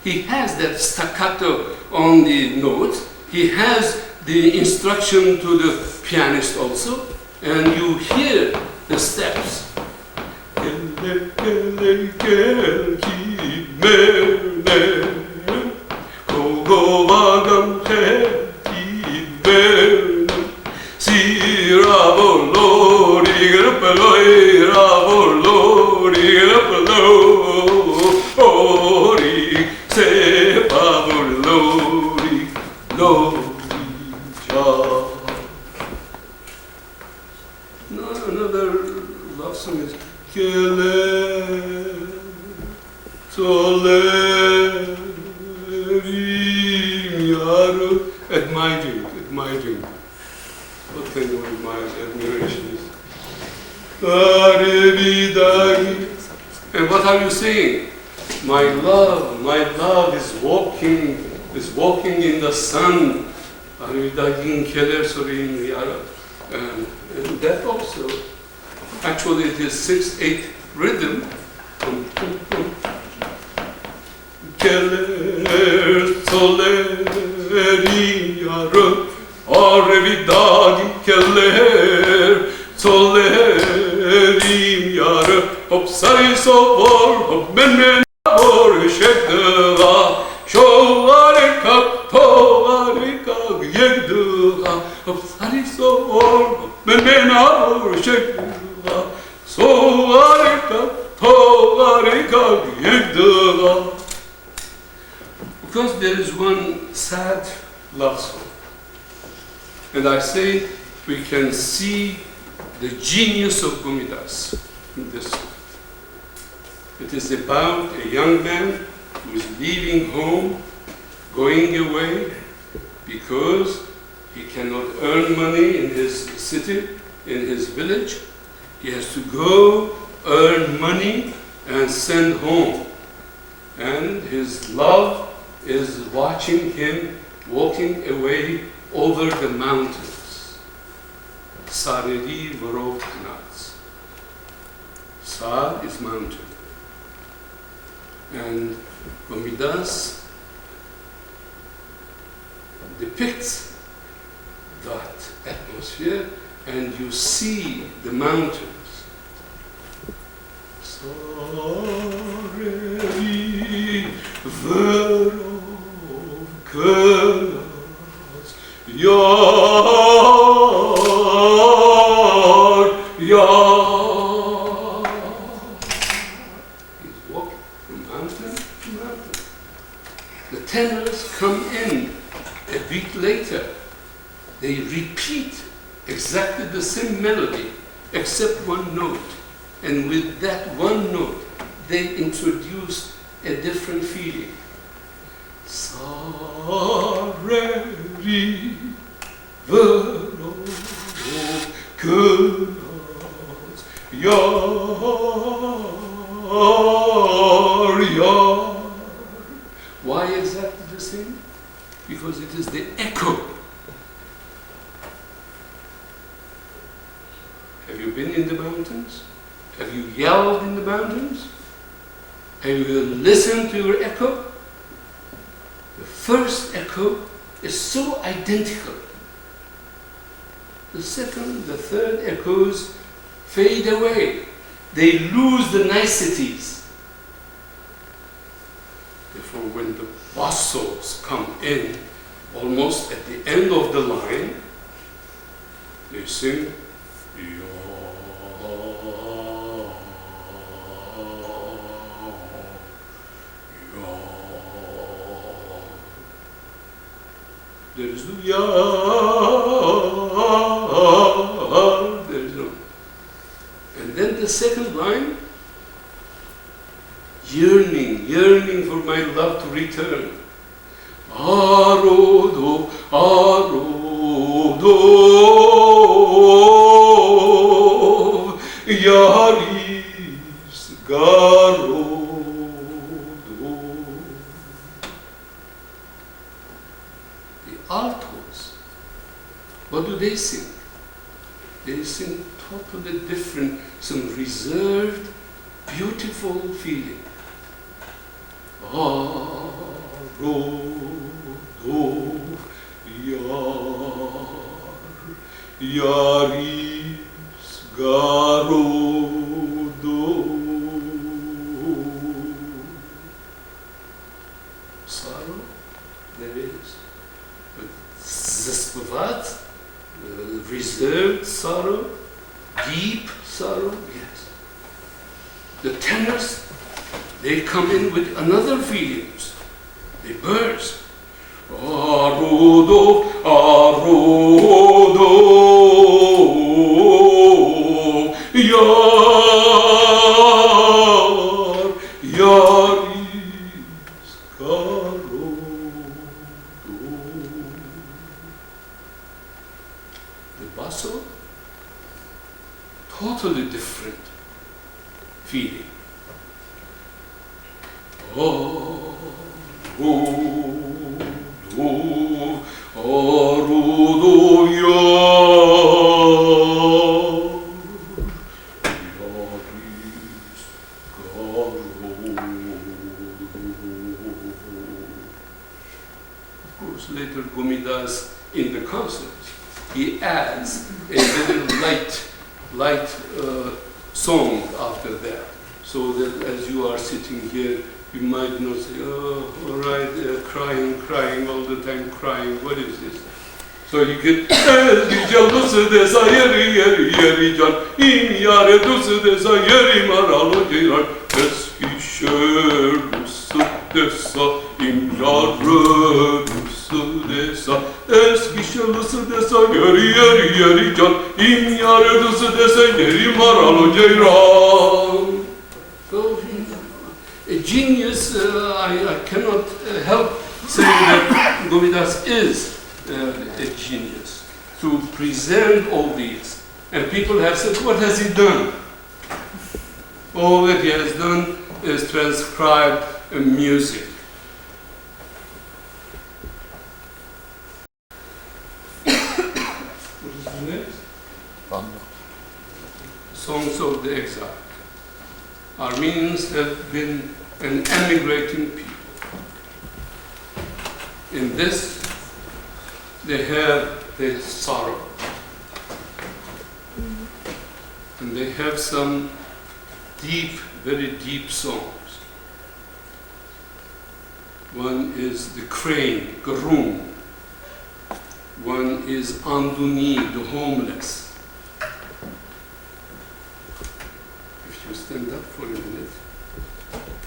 He has that staccato on the notes. He has the instruction to the pianist also, and you hear the steps. Another love song is Kele, Tole, Yaru, admiring. What kind of admiration is? And what are you saying? My love is walking in the sun. And that also, actually it is 6/8 rhythm. Keller soleri yarı arvidagi keller soleri yarı hop sarı sovor hop men vor şekdela şovare kap tovare kap yekdela hop sarı sovor hop men vor şekdela sovare kap tovare kap yekdela. Because there is one sad love song. And I say we can see the genius of Komitas in this song. It is about a young man who is leaving home, going away, because he cannot earn money in his city, in his village. He has to go earn money and send home. And his love is watching him walking away over the mountains. Sariri Vorov Knats. Sar is mountain. And Komitas depicts that atmosphere, and you see the mountains. Sariri Vorov Knats. Yar. He's walking from mountain to mountain. The tenors come in a week later, they repeat exactly the same melody, except one note. And with that one note, they introduce a different feeling. Sareri vero kunas yar yar. Why exactly the same? Because it is the echo. Have you been in the mountains? Have you yelled in the mountains? Have you listened to your echo? The first echo is so identical. The second, the third echoes fade away. They lose the niceties. Therefore, when the bassos come in, almost at the end of the line, they sing, there is no ya, there is no. And then the second line, yearning for my love to return. Arodo, arodo, yaris garodo. The altos, what do they sing? They sing totally different, some reserved, beautiful feeling. Arodo, yar, yaris garodo. Sorrow, there is. But zaspovat, reserved sorrow, deep sorrow, yes. The tenors, they come in with another feelings. They burst. Arodo, arodo, yar, yaris garodo. The basso, totally different feeling. Oh, arodo, yaris garodo. Of course, later Komitas in the concerts, he adds a little light song after that, so that as you are sitting here, you might not say, oh, all right, they're crying all the time, crying, what is this? So you get, so, a genius, I cannot help saying that Komitas is a genius to present all these. And people have said, what has he done? All that he has done is transcribe music. What is the next? Songs of the exile. Armenians have been an emigrating people. In this, they have their sorrow. And they have some deep, very deep songs. One is the crane, Garum. One is Anduni, the homeless. If you stand up for a minute,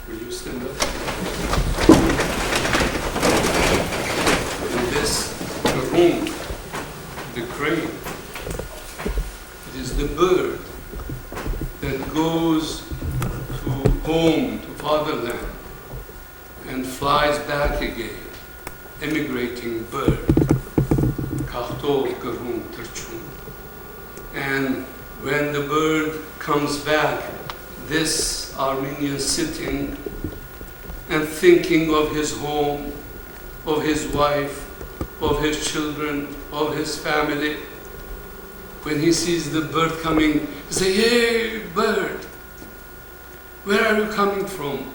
will you stand up? In this room, the crane. It is the bird that goes to home, to fatherland, and flies back again, emigrating bird. And when the bird comes back, this Armenian sitting and thinking of his home, of his wife, of his children, of his family. When he sees the bird coming, he says, "Hey, bird, where are you coming from?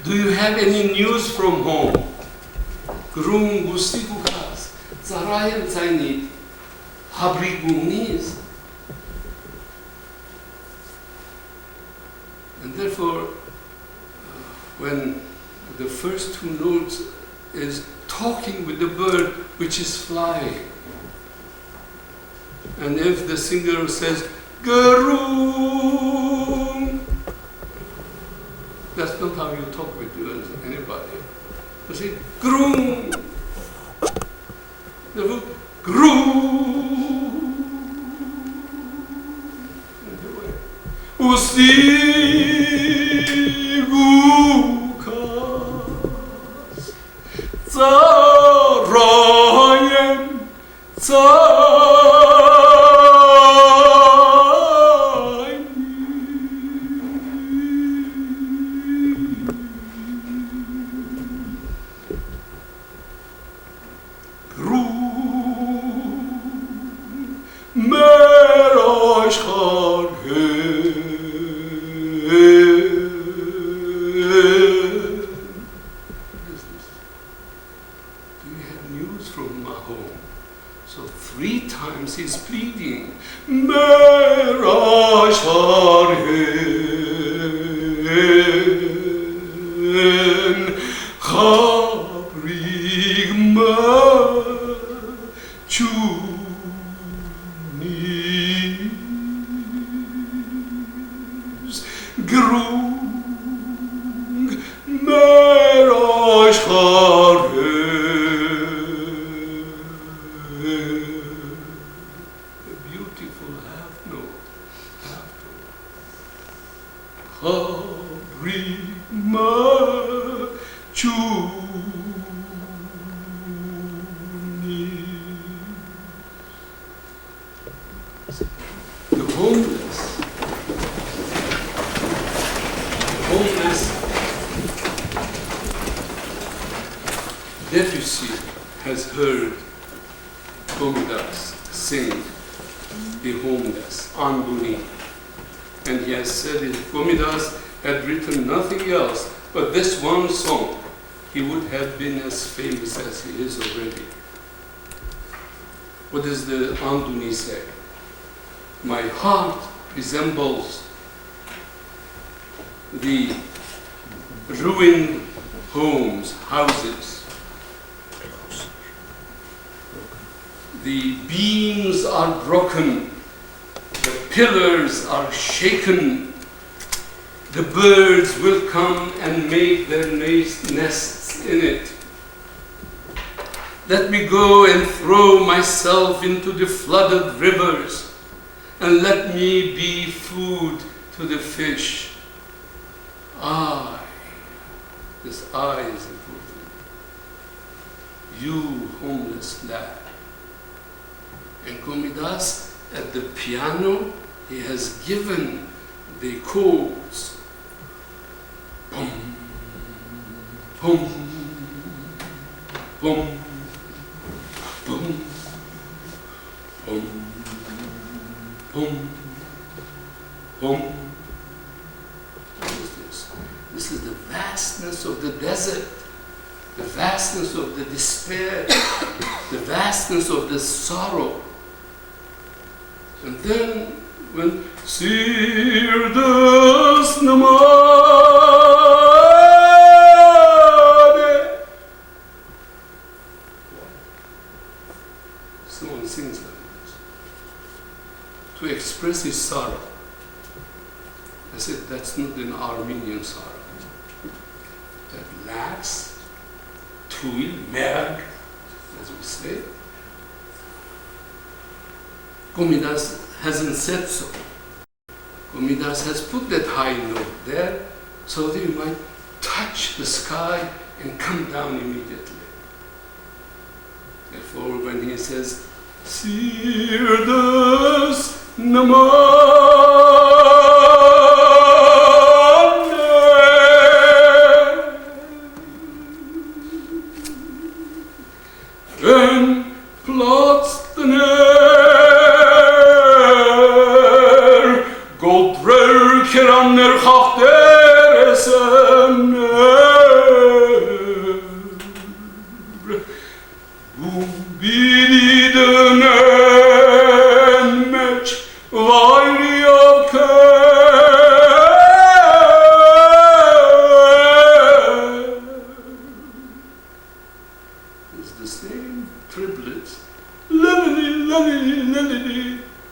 Do you have any news from home?" Grum gusti kukas, zarayen zaynit, habriguniz. And therefore, when the first two notes is talking with the bird which is flying, and if the singer says "Garum," that's not how you talk with anybody. You say "Grum," "Grum," "Ustigukas Zarayen Debussy has heard Komitas sing the homeless, Anduni. And he has said if Komitas had written nothing else but this one song, he would have been as famous as he is already. What does the Anduni say? My heart resembles the ruined homes, houses. The beams are broken, the pillars are shaken, the birds will come and make their nests in it. Let me go and throw myself into the flooded rivers, and let me be food to the fish. I, this I is important. You, homeless lad. And Komitas, at the piano, he has given the chords. Boom, boom, boom, boom, boom, boom, boom. What is this? This is the vastness of the desert, the vastness of the despair, the vastness of the sorrow. And then when Sirdas Namade, someone sings like this to express his sorrow. I said that's not an Armenian sorrow. That lacks tuil merg, as we say. Komitas hasn't said so. Komitas has put that high note there so that you might touch the sky and come down immediately. Therefore, when he says, Sirdas en plaats den God bruker han gacht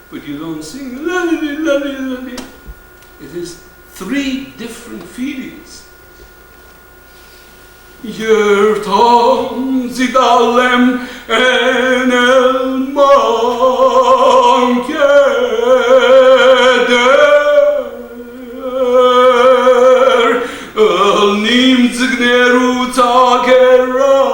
but you don't sing lalili, lalili, lalili. It is three different feelings. Yertam zidalem en el mankeder el nim zigneru tageratun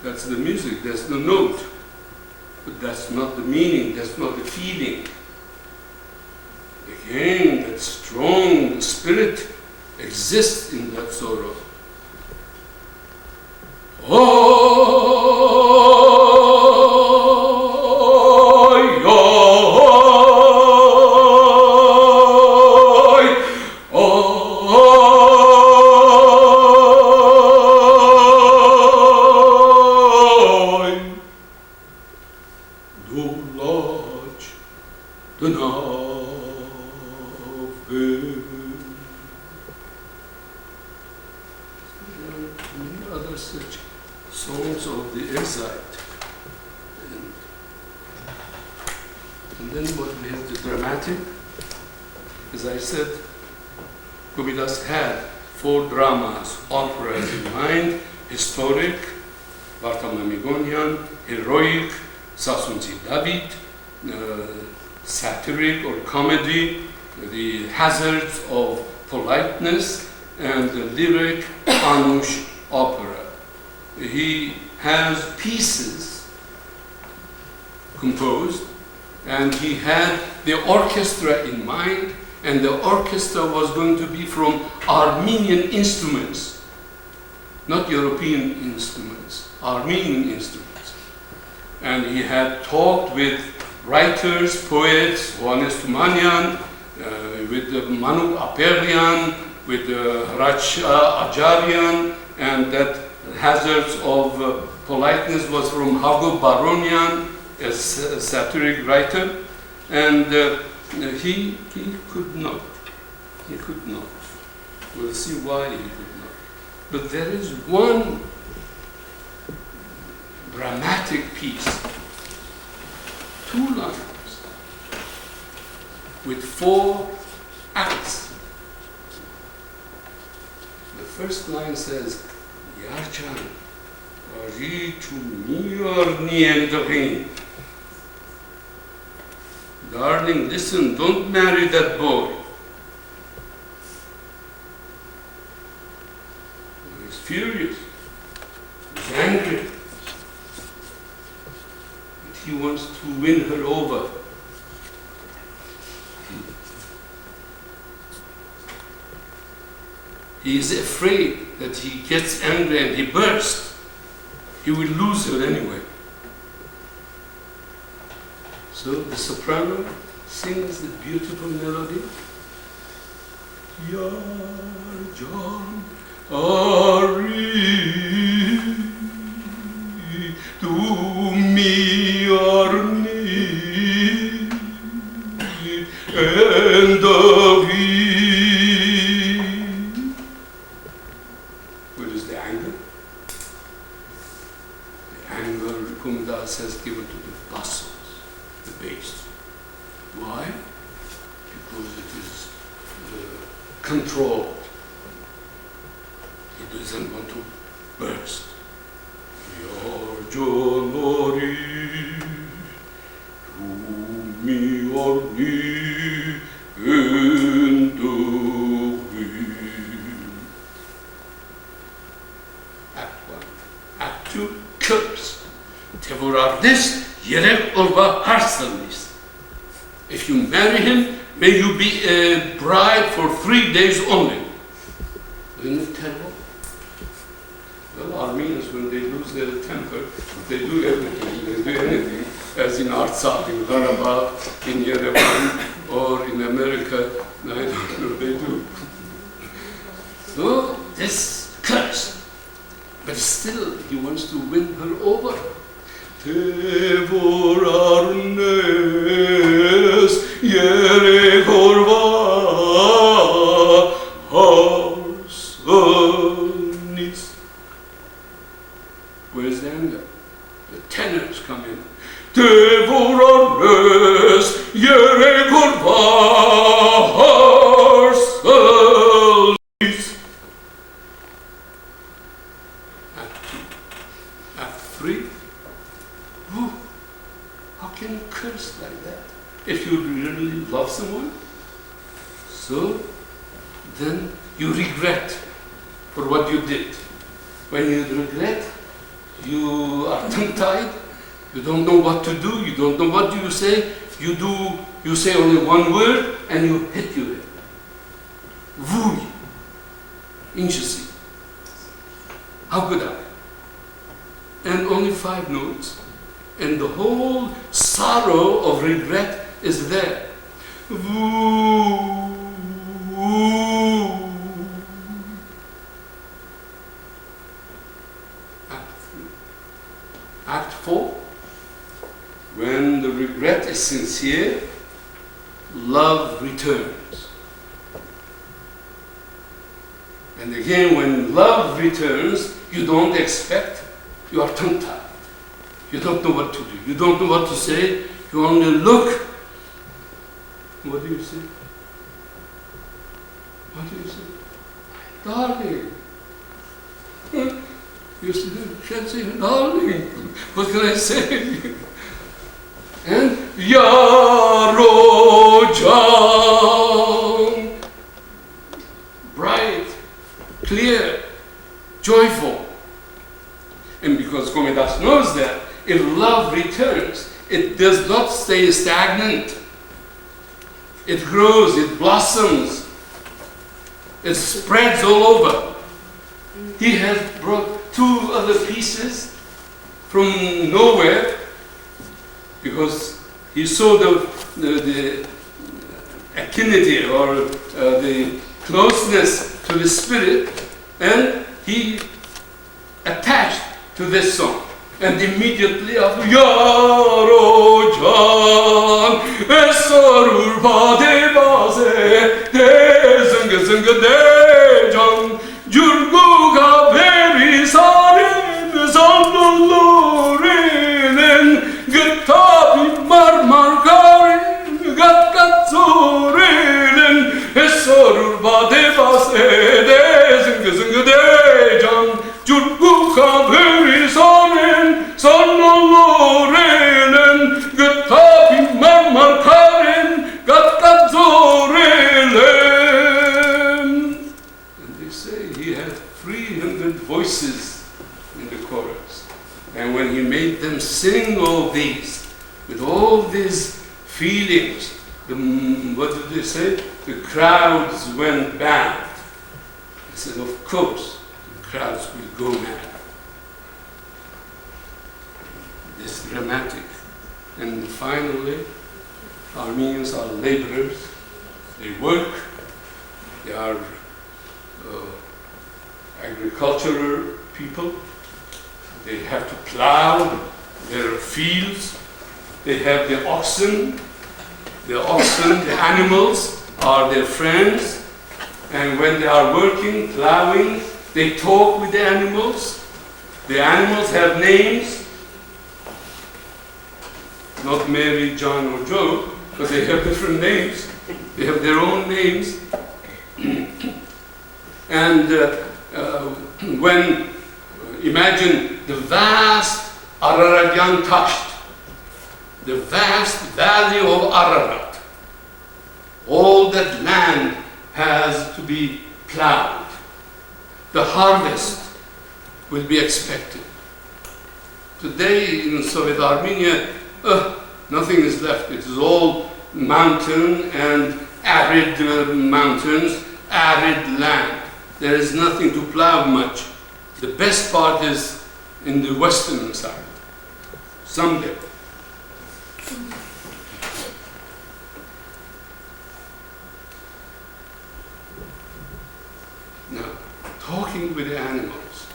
That's the music, that's the note. But that's not the meaning, that's not the feeling. Again, that strong, the spirit exists in that sorrow. Other such songs of the exile. And then what we have the dramatic. As I said, Komitas had 4 dramas, operas in mind: historic, Manoogian, heroic, Sasunci David, satiric or comedy, the hazards of politeness, and the lyric Anush opera. He has pieces composed, and he had the orchestra in mind, and the orchestra was going to be from Armenian instruments, not European instruments, Armenian instruments. And he had talked with writers, poets, Ioannis Tumanian, with Manu Aperian, with Ajarian, and that hazards of politeness was from Hago Baronian, a satiric writer, and he could not. He could not. We'll see why he could not. But there is one dramatic piece, 2 lines, with 4 acts. The first line says, Yarchan, Ari tu mior niendohin. Darling, listen, don't marry that boy. He's furious. He's angry. But he wants to win her over. He is afraid that he gets angry and he bursts. He will lose her anyway. So the soprano sings the beautiful melody. Yar John Ari tu mi arni and What is the anger? Why? Because it is controlled. He doesn't want to burst. Yarcanori, Rumi Orni, Act 1. Act 2, curse. Tevorardis yerek orva harsalmis. If you marry him, may you be a bride for 3 days only. Isn't it terrible? Well, Armenians, when they lose their temper, they do everything. They do anything, as in Artsakh, in Karabakh, in Yerevan, or in America. I don't know, they do. So, this curse. But still, he wants to win her over. Tevorarnes yere korva harsanis. Where's the anger? The tenors come in. Tevorarnes yere korva harsanis. Act 2. Act 3. Ooh, how can you curse like that? If you really love someone, so then you regret for what you did. When you regret, you are tongue-tied, you don't know what to do, you don't know what you say, you say only one word and you hit your head. Vuj, inchesi. How could I? And only 5 notes. And the whole sorrow of regret is there. Act 3. Act 4. When the regret is sincere, love returns. And again, when love returns, you don't expect, you are tongue-tied. You don't know what to do. You don't know what to say. You only look. What do you say? What do you say? Darling. You can't say, darling. What can I say? And Yarojan. Bright, clear, joyful. And because Komitas knows that, if love returns, it does not stay stagnant. It grows, it blossoms, it spreads all over. He has brought 2 other pieces from nowhere because he saw the affinity or the closeness to the spirit, and he attached to this song. And immediately after, Yarojan, Esarur Badebaze, Dezanga Dejan, Jurguga Veri Sarin, Zandalorin, Gatapi Marmarkarin, Gatkatsurin, Esarur Badebaze, Dezanga Dejan, Jurguga Veri Sarin, Sonnoloren, Gatapi Marmarkarin, Gatkatsorelen. And they say he had 300 voices in the chorus. And when he made them sing all these, with all these feelings, what did they say? The crowds went mad. He said, of course, the crowds will go mad. It's dramatic. And finally, Armenians are laborers. They work. They are agricultural people. They have to plow their fields. They have the oxen. The oxen, the animals, are their friends. And when they are working, plowing, they talk with the animals. The animals have names. Not Mary, John, or Joe, but they have different names. They have their own names. And when, imagine the vast Araratian Tasht, the vast valley of Ararat. All that land has to be plowed. The harvest will be expected. Today in Soviet Armenia, nothing is left. It is all mountain and arid mountains, arid land. There is nothing to plow much. The best part is in the western side. Someday. Now, talking with the animals,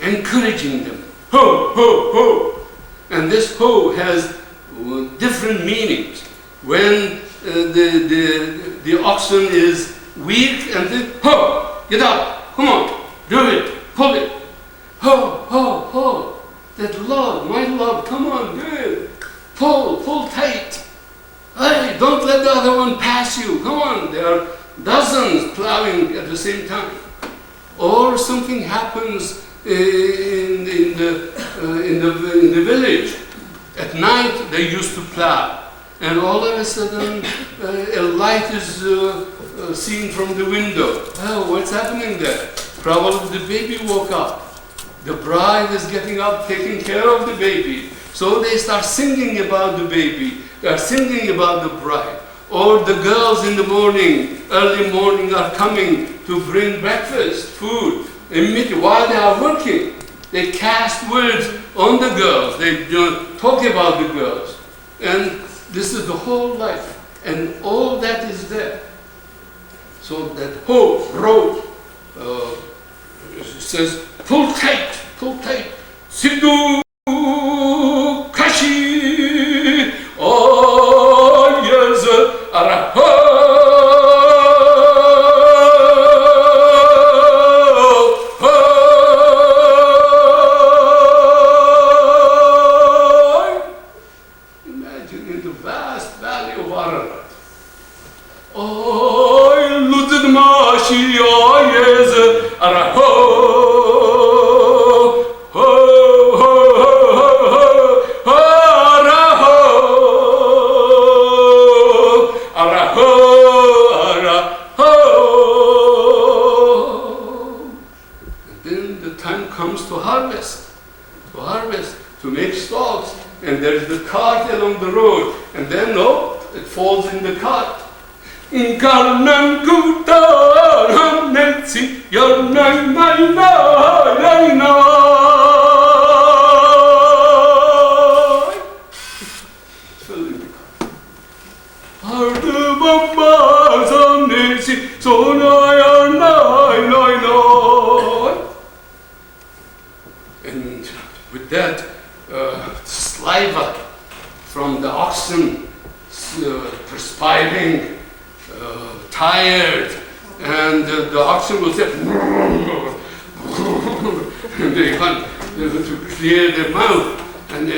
encouraging them, ho, ho, ho. And this ho has different meanings. When the oxen is weak and then, ho, get up, come on, do it, pull it, ho, ho, ho. That love, my love, come on, do it. Pull tight. Hey, don't let the other one pass you. Come on, there are dozens plowing at the same time. Or something happens in the village. At night they used to plow, and all of a sudden a light is seen from the window. Oh, what's happening there? Probably the baby woke up. The bride is getting up, taking care of the baby. So they start singing about the baby. They are singing about the bride. Or the girls in the morning, early morning, are coming to bring breakfast, food. Immediately, while they are working, they cast words on the girls. They talk about the girls. And this is the whole life. And all that is there. So that ho, ro, says, pull tight, Siddu kashi, oh yes, araho, imagine in the vast valley of Ararat. Oh, lutid mashi, oh yes, araho. To make stalks, and there's the cart along the road, and then it falls in the cart. And with that, saliva from the oxen, perspiring, tired, and the oxen will say, and they want to clear their mouth, and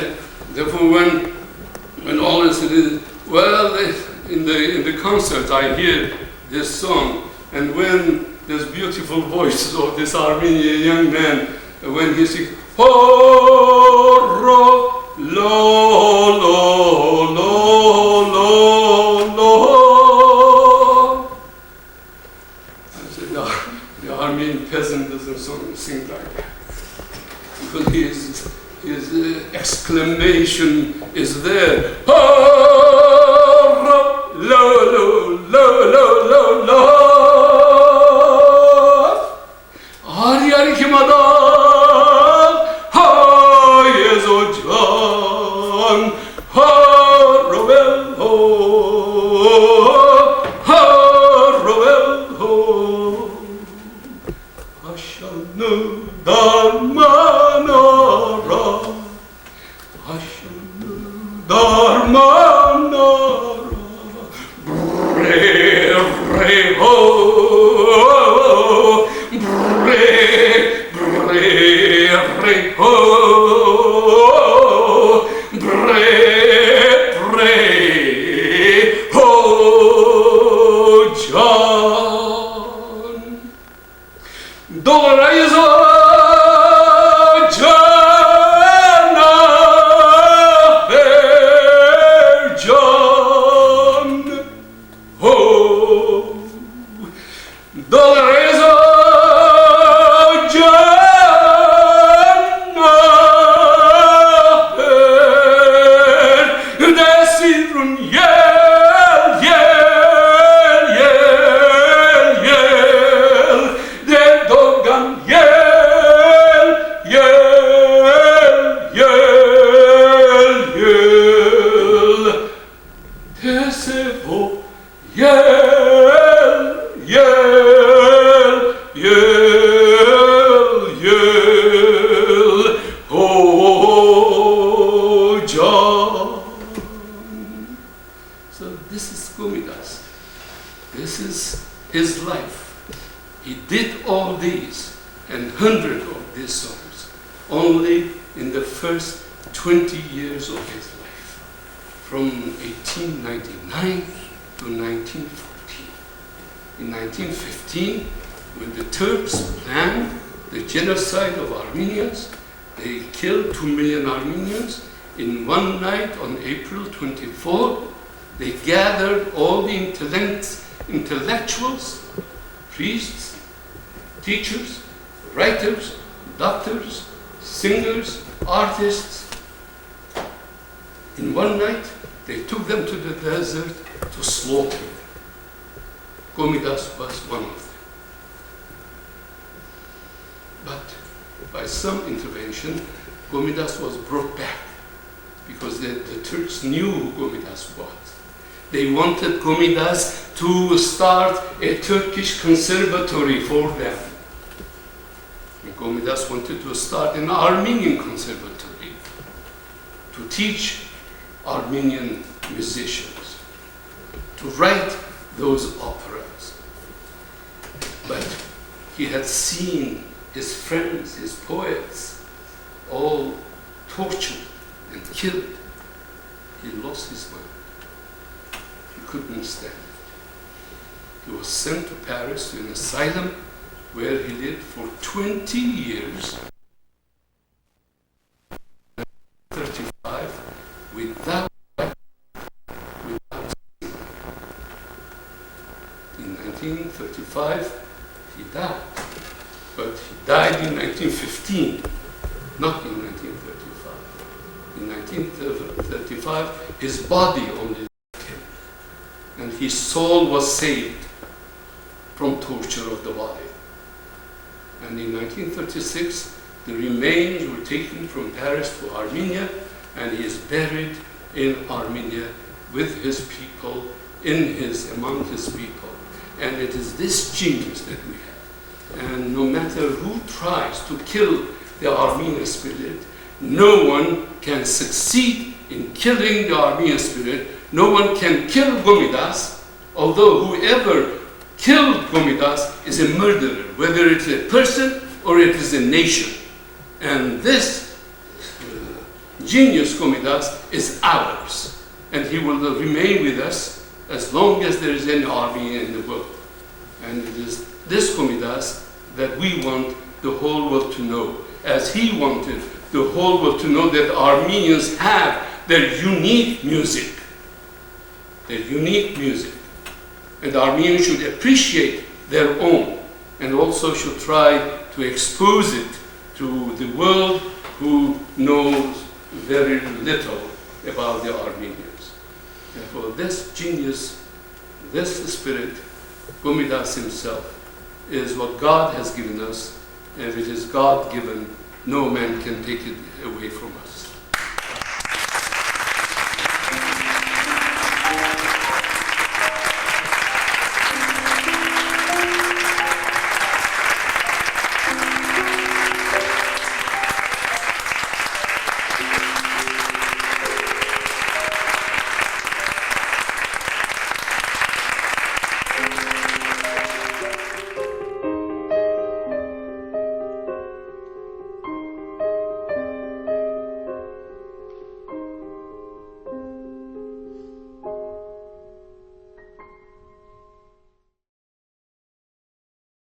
therefore when all is well, in the concert I hear this song, and when this beautiful voice of this Armenian young man, when he sings, ho, ro, lo, lo, lo, lo, lo. I said, the Armenian peasant doesn't sing like that. Because his exclamation is there. Ho, ro, lo, lo, lo, lo, lo, lo. Ari, ari, kimadan. Yesevo, Yel, Yel, Yel, Yel, O John. So this is Komitas. This is his life. He did all these and hundreds of these songs only in the first 20 years of his life, from 1899 to 1914. In 1915, when the Turks planned the genocide of Armenians, they killed 2 million Armenians. In one night on April 24, they gathered all the intellectuals, priests, teachers, writers, doctors, singers, artists. In one night, they took them to the desert to slaughter them. Komitas was one of them. But by some intervention, Komitas was brought back because the Turks knew who Komitas was. They wanted Komitas to start a Turkish conservatory for them. And Komitas wanted to start an Armenian conservatory to teach Armenian musicians, to write those operas. But he had seen his friends, his poets, all tortured and killed. He lost his mind. He couldn't stand it. He was sent to Paris to an asylum where he lived for 20 years, 35, without sin. In 1935, he died. But he died in 1915, not in 1935. In 1935, his body only left him, and his soul was saved from torture of the body. And in 1936, the remains were taken from Paris to Armenia, and he is buried in Armenia with his people, among his people. And it is this genius that we have. And no matter who tries to kill the Armenian spirit, no one can succeed in killing the Armenian spirit. No one can kill Komitas, although whoever killed Komitas is a murderer, whether it's a person or it is a nation. And this genius Komitas is ours, and he will remain with us as long as there is any Armenian in the world. And it is this Komitas that we want the whole world to know, as he wanted the whole world to know that Armenians have their unique music. Their unique music. And Armenians should appreciate their own, and also should try to expose it to the world who knows very little about the Armenians. Therefore, this genius, this spirit, Komitas himself, is what God has given us, and if it is God given, no man can take it away from us.